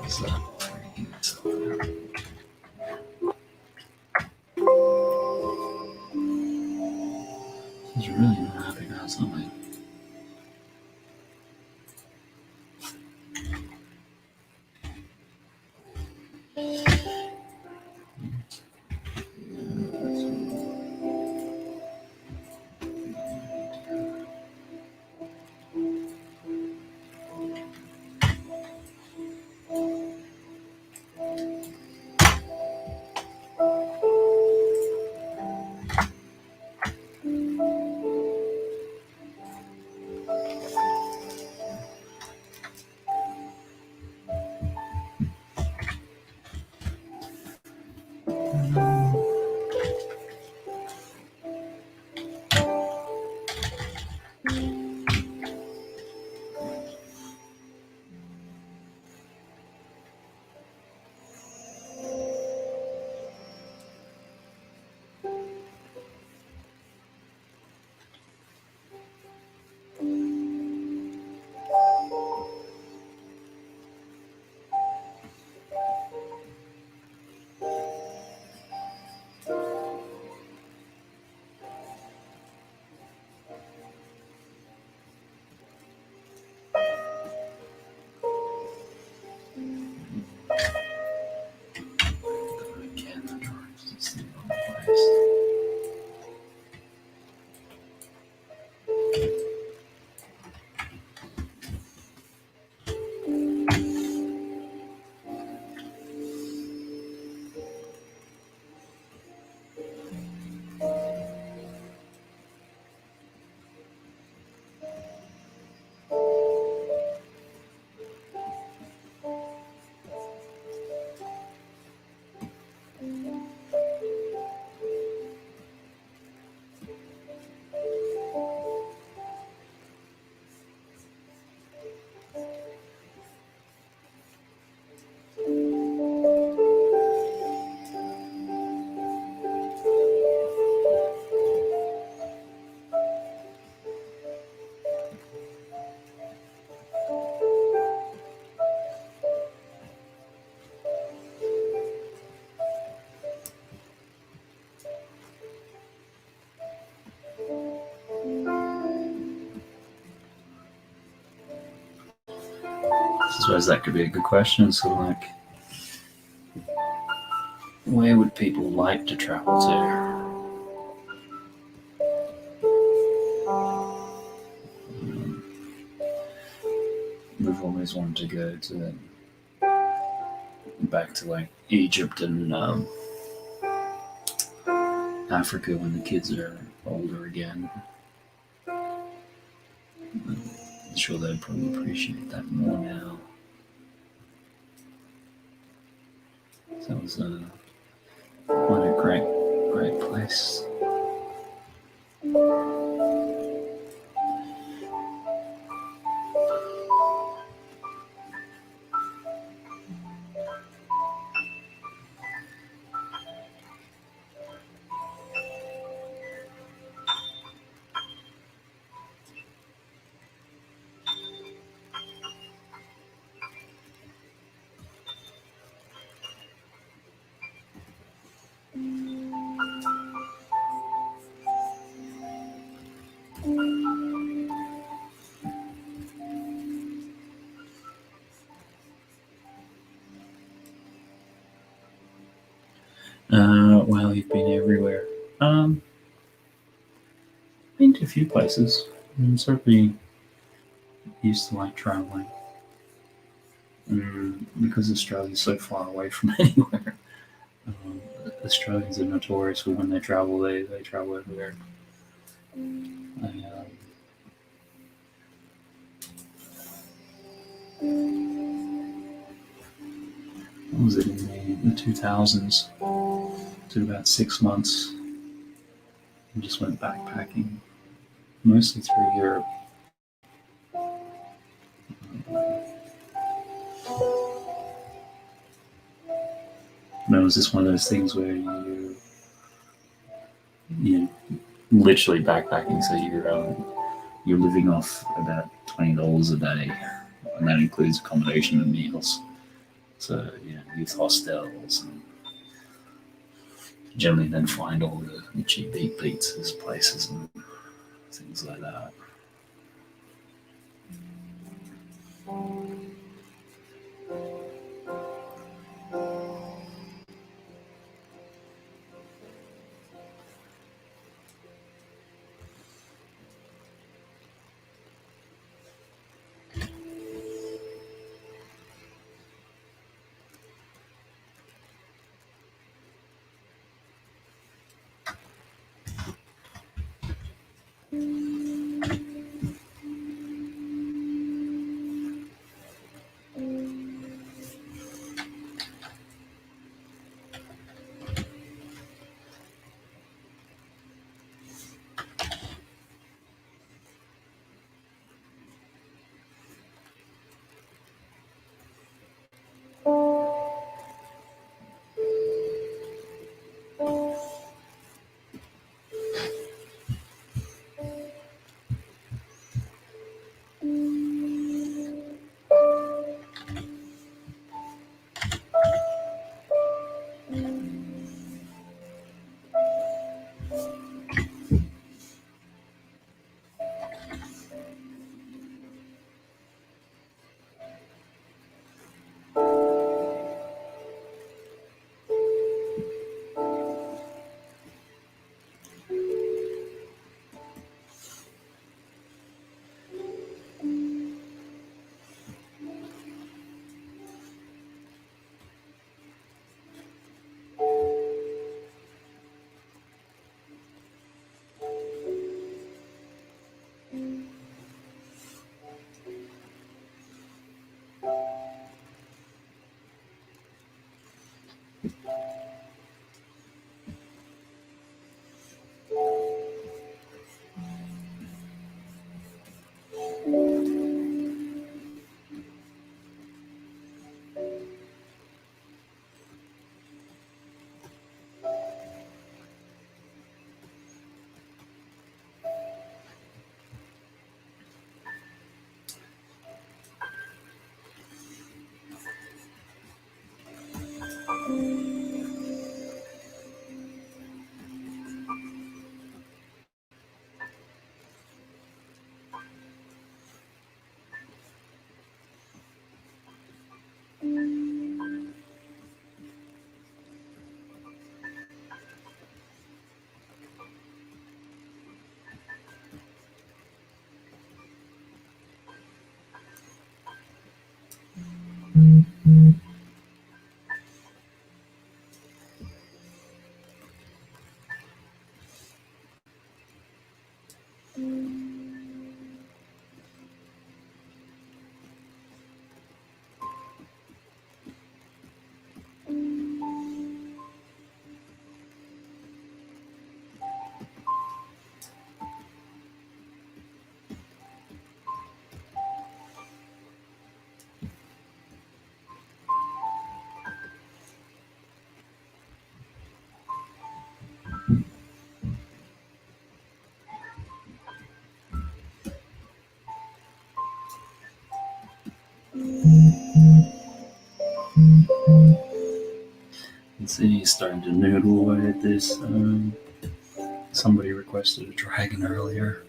Speaker 1: Is that He's really not happy about something. I suppose that could be a good question. So, like, where would people like to travel to? We've always wanted to go to back to like Egypt and Africa when the kids are older again. I'm sure they'd probably appreciate that more now. So that was quite a great place. Well, you've been everywhere. Been to a few places. I'm certainly used to like traveling. Because Australia's so far away from anywhere. Um, Australians are notorious for when they travel, they travel everywhere. I, what was it in the 2000s? Did about 6 months and just went backpacking, mostly through Europe. And it was just one of those things where you literally backpacking, so you're living off about $20 a day, and that includes accommodation and meals. So youth hostels, and generally then find all the cheap eat pizzas places and things like that. And see, he's starting to noodle away at this. Somebody requested a dragon earlier.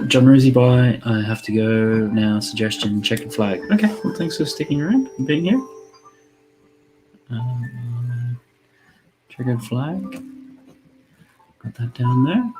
Speaker 1: John Rosie, bye. I have to go now. Suggestion, checkered flag. Okay, well, thanks for sticking around and being here. Checkered flag. Got that down there.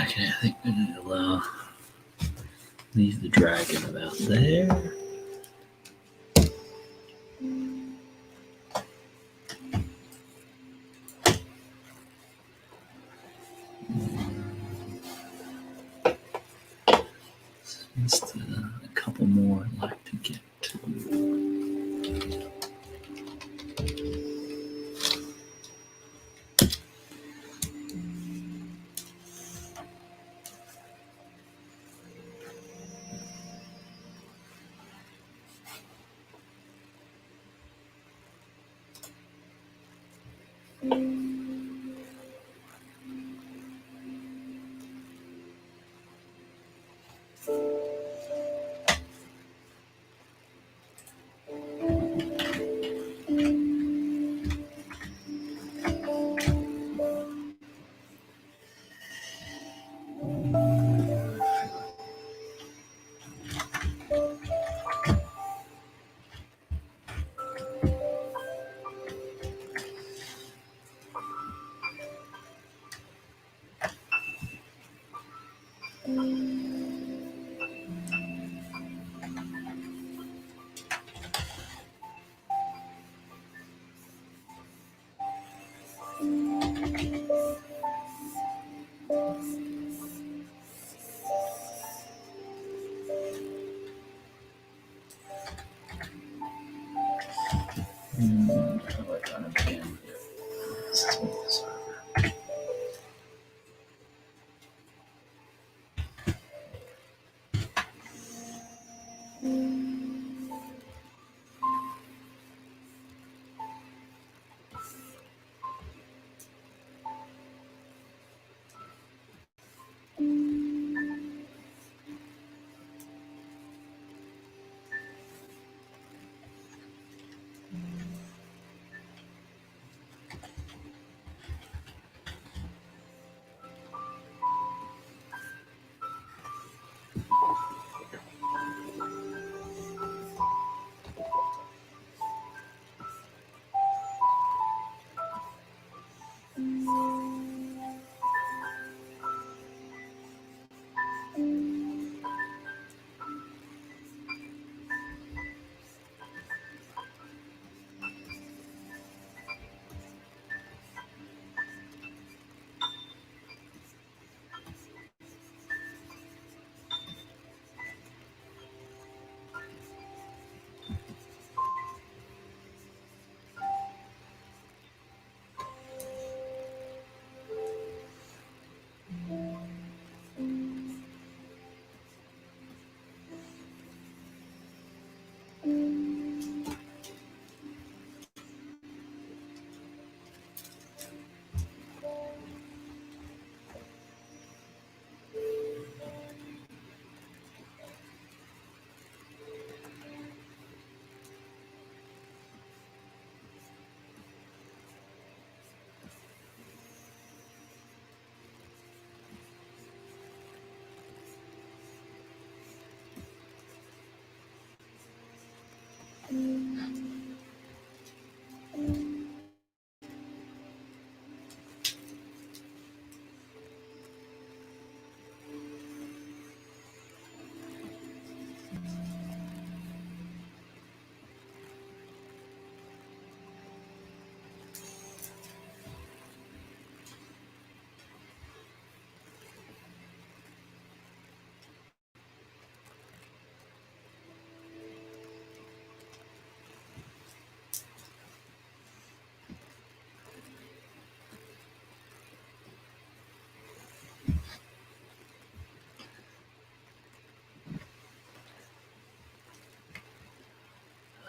Speaker 1: Okay, I think we'll leave the dragon about there. Just a couple more I'd like to get to.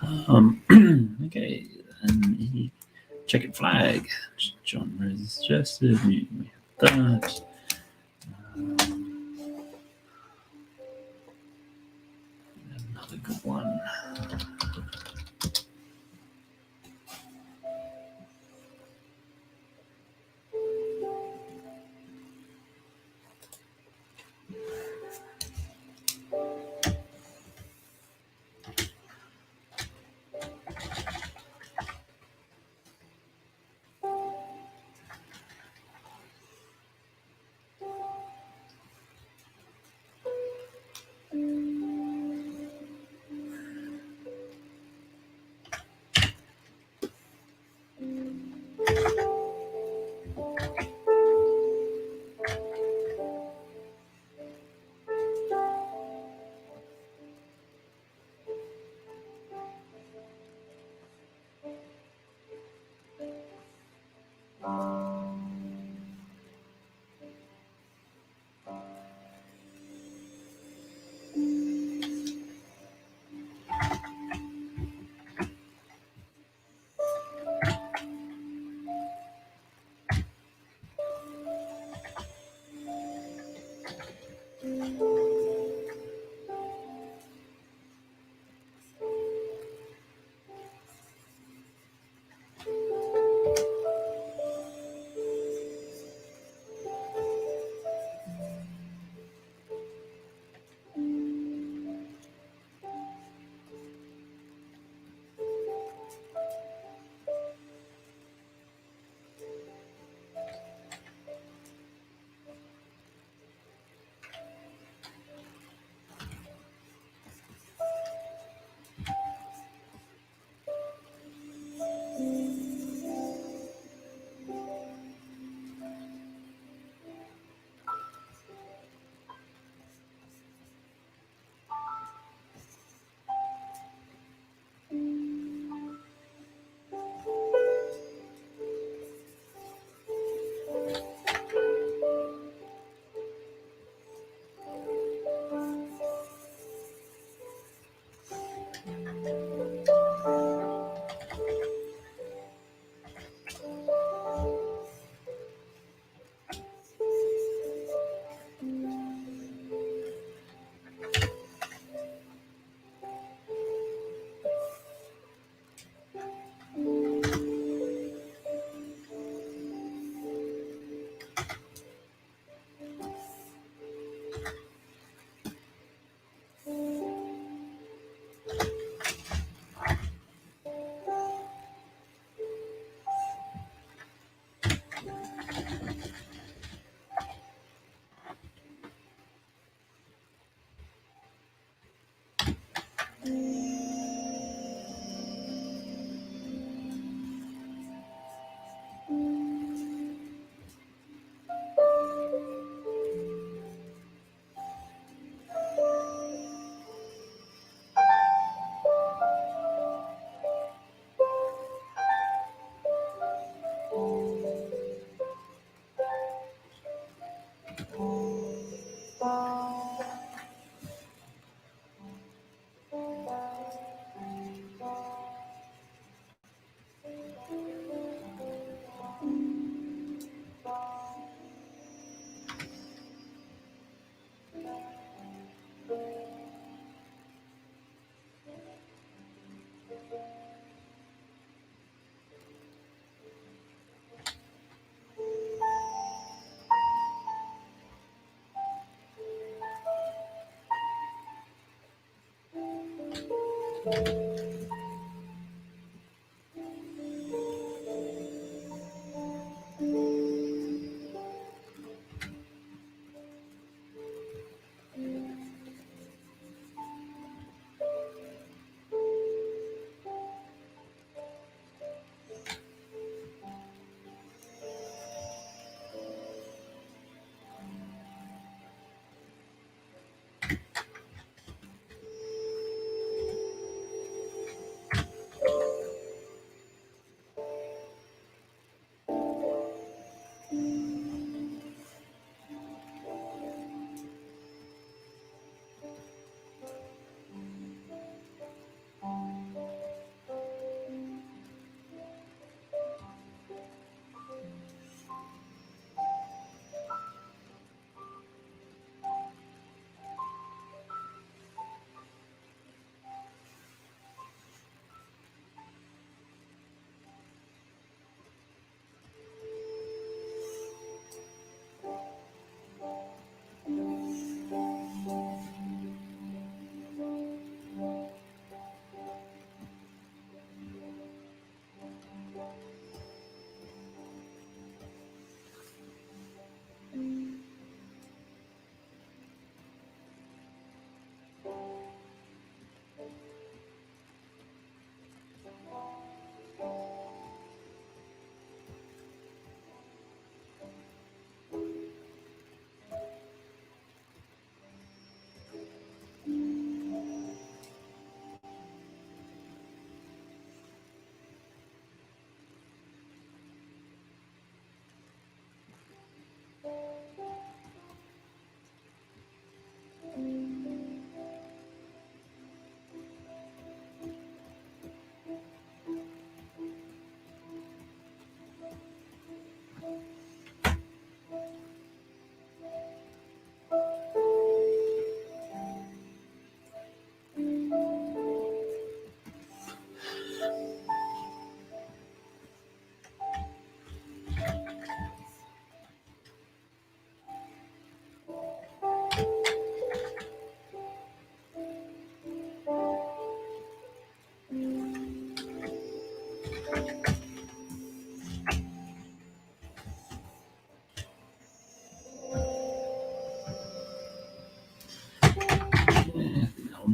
Speaker 1: Okay, and checkered flag. Genre is suggested. We have that. Another good one.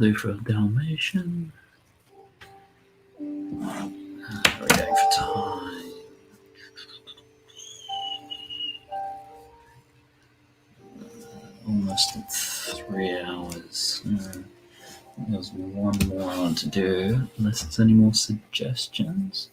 Speaker 1: do for a Dalmatian. We're going for time. Almost at 3 hours. There's one more I want to do, unless there's any more suggestions.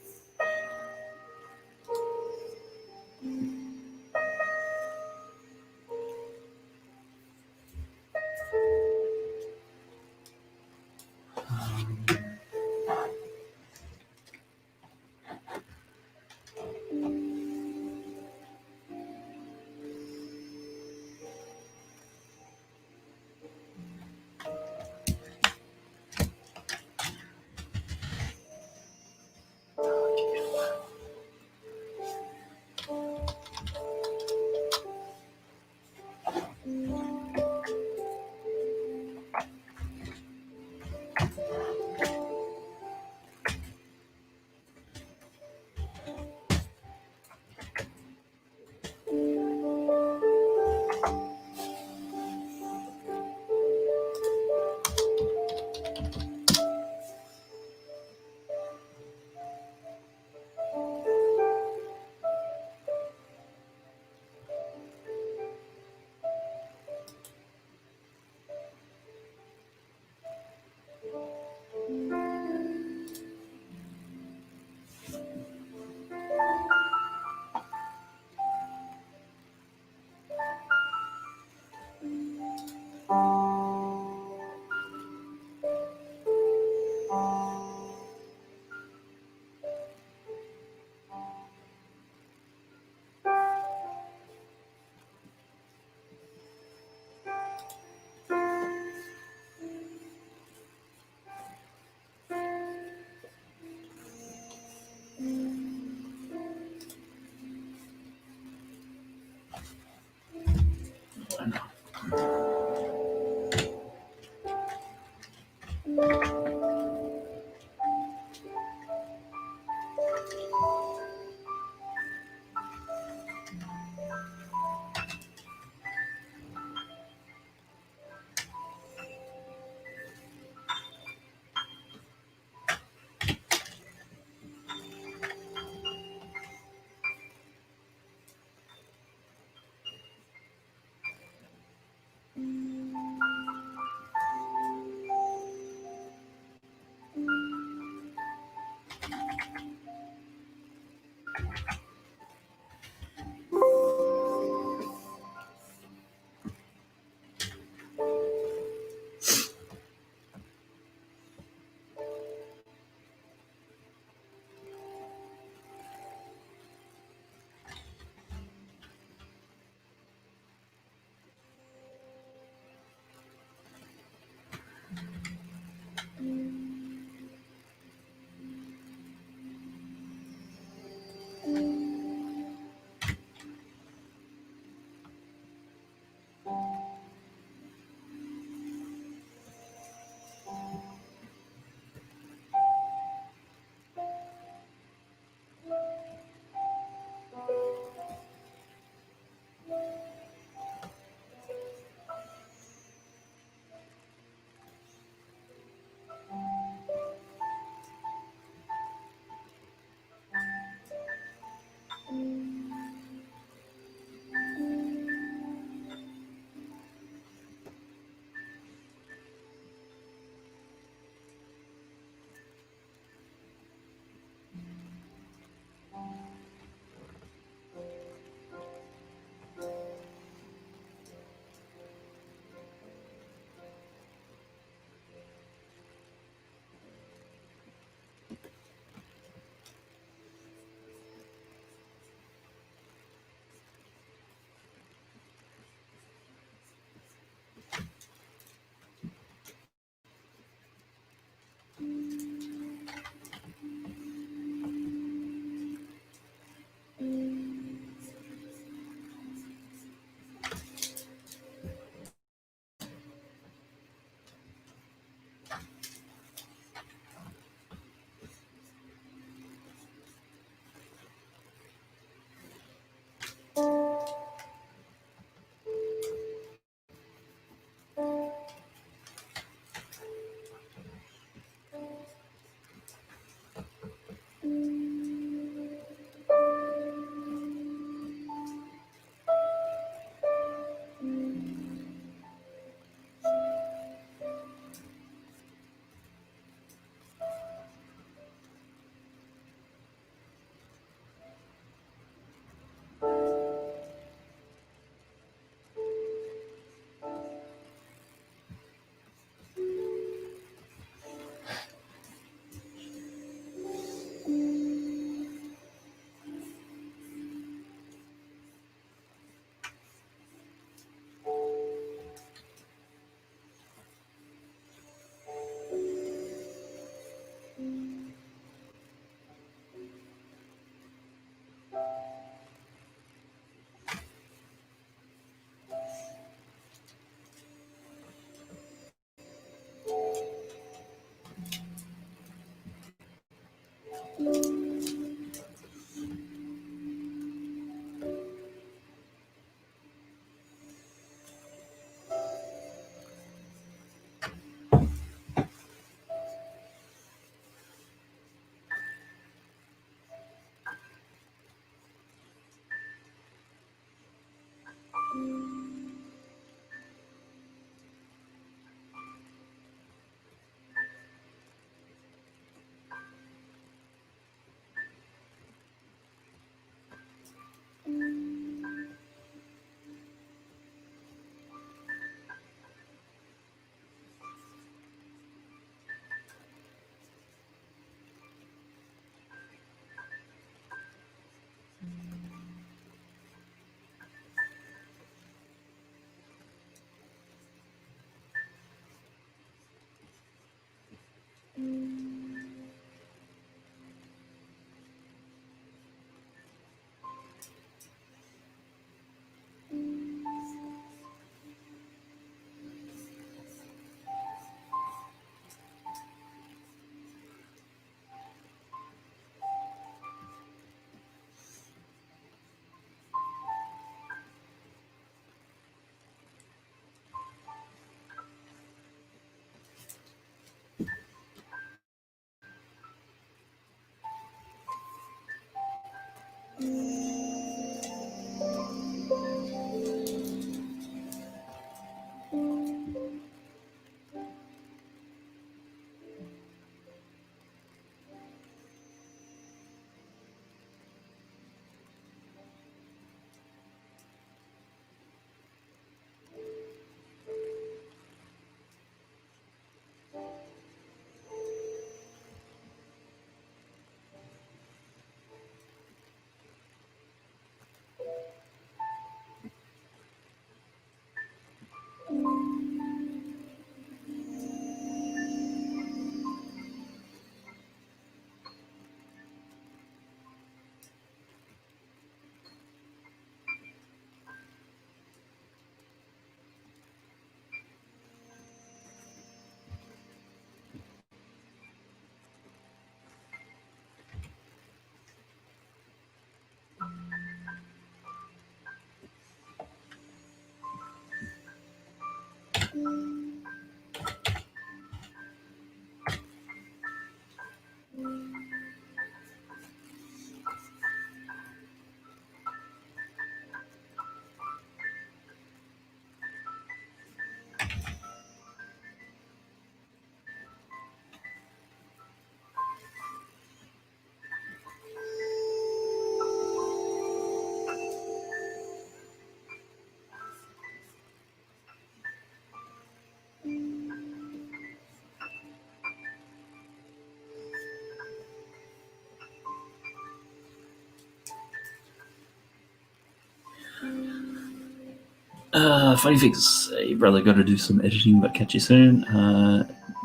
Speaker 1: Funny things. Hey, brother, got to do some editing, but catch you soon.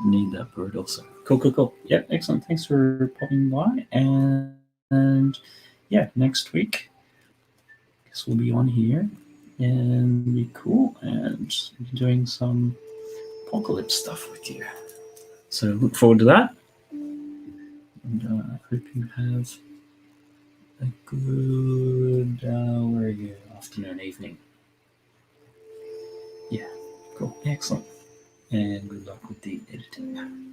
Speaker 1: Need that bird also. Cool. Yeah, excellent. Thanks for popping by. And yeah, next week, I guess we'll be on here and be cool and doing some apocalypse stuff with you. So look forward to that. And I hope you have a good where are you? Afternoon, evening. Yeah, cool. Excellent. And good luck with the editing.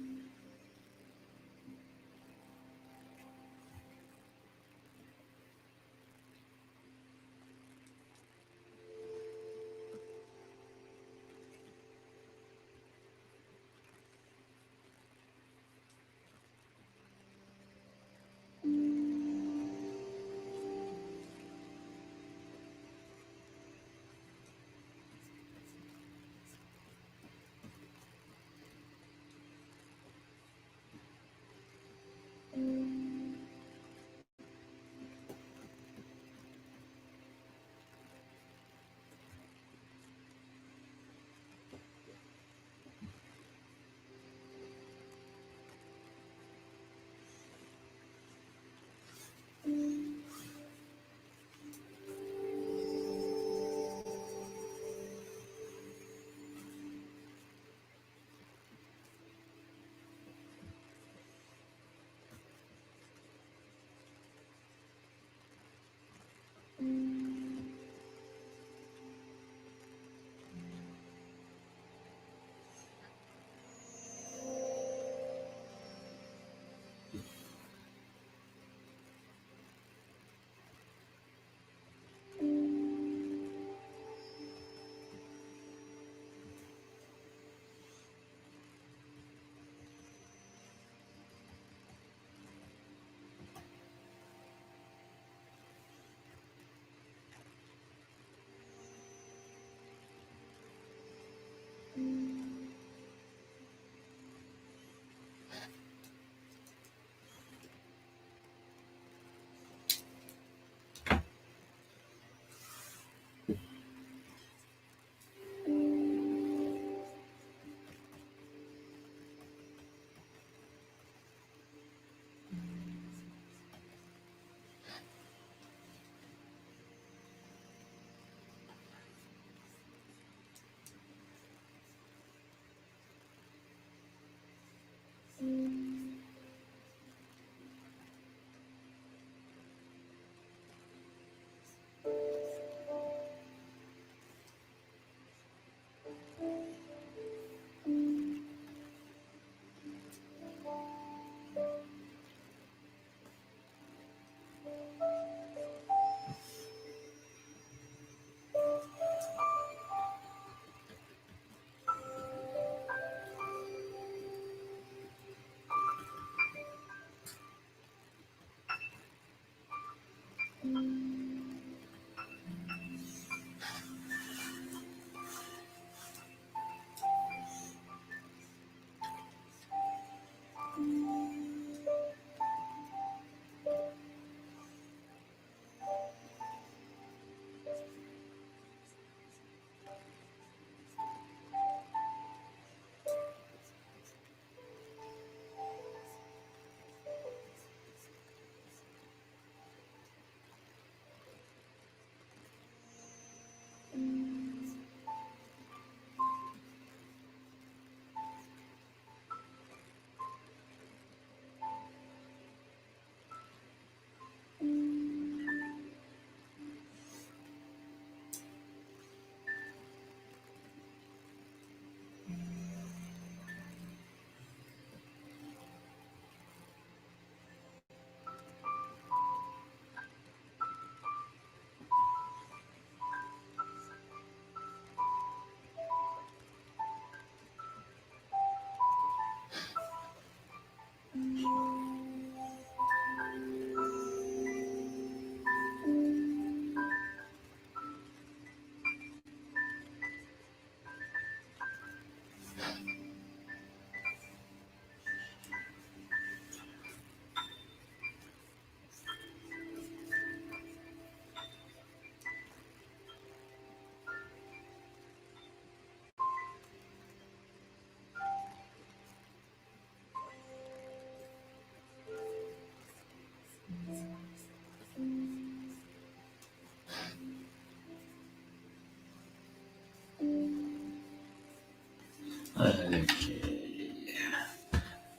Speaker 1: Okay.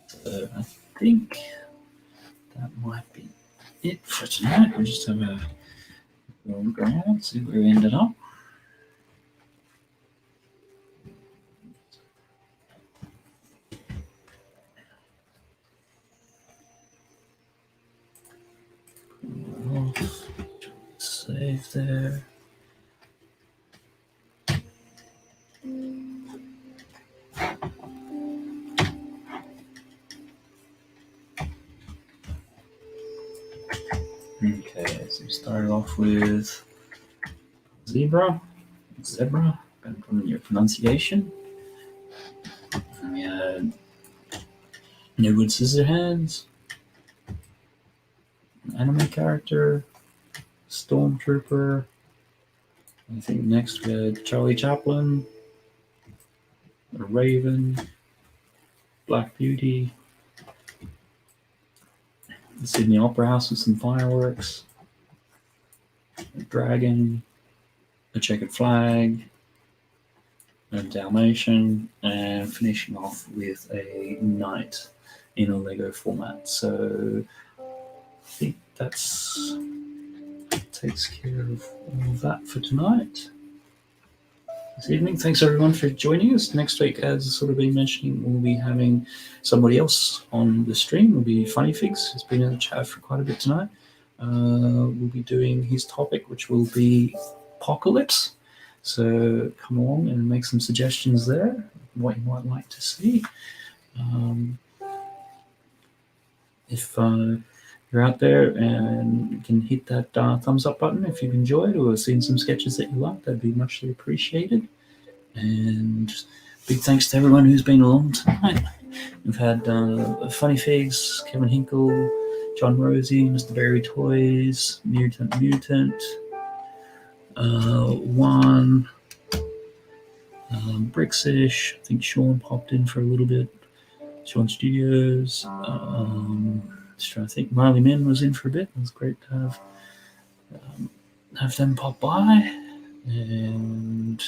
Speaker 1: So I think that might be it for tonight. I'll just have a look around, see where we ended up. Save there. Okay, so we started off with zebra, depending on your pronunciation. And we had Newwood Scissorhands, an anime character, Stormtrooper. I think next we had Charlie Chaplin, a Raven, Black Beauty, the Sydney Opera House with some fireworks, a dragon, a checkered flag, a Dalmatian, and finishing off with a knight in a Lego format. So I think that's takes care of all of that for tonight. This evening. Thanks everyone for joining us. Next week, as sort of been mentioning, we'll be having somebody else on the stream. It'll be Funny Figs. He's been in the chat for quite a bit tonight. We'll be doing his topic, which will be apocalypse. So come along and make some suggestions there, what you might like to see. If you're out there and you can hit that thumbs up button if you've enjoyed or seen some sketches that you like, that'd be muchly appreciated. And big thanks to everyone who's been along tonight. We've had Funny Figs, Kevin Hinkle, John Rosie, Mr. Berry Toys, Mutant, Juan, Brixish. I think Sean popped in for a little bit. Sean Studios. Just trying to think. Marley Min was in for a bit. It was great to have them pop by. And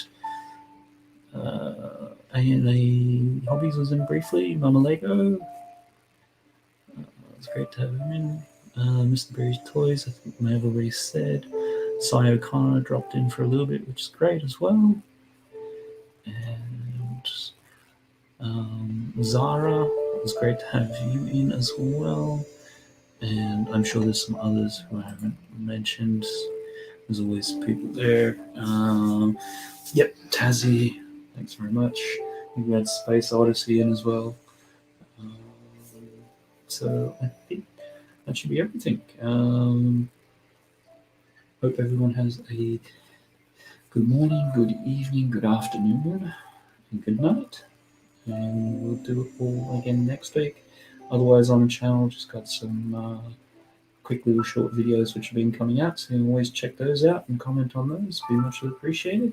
Speaker 1: the Hobbies was in briefly. Mama Lego. It's great to have him in. Mr. Berry's Toys, I think I may have already said. Cy O'Connor dropped in for a little bit, which is great as well. And Zara, it was great to have you in as well. And I'm sure there's some others who I haven't mentioned. There's always people there. Yep, Tazzy, thanks very much. We had Space Odyssey in as well. So I think that should be everything. Hope everyone has a good morning, good evening, good afternoon, and good night. And we'll do it all again next week. Otherwise, on the channel, just got some quick little short videos which have been coming out, so you can always check those out and comment on those. Be much appreciated.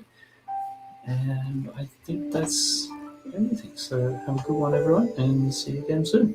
Speaker 1: And I think that's everything. So have a good one, everyone, and see you again soon.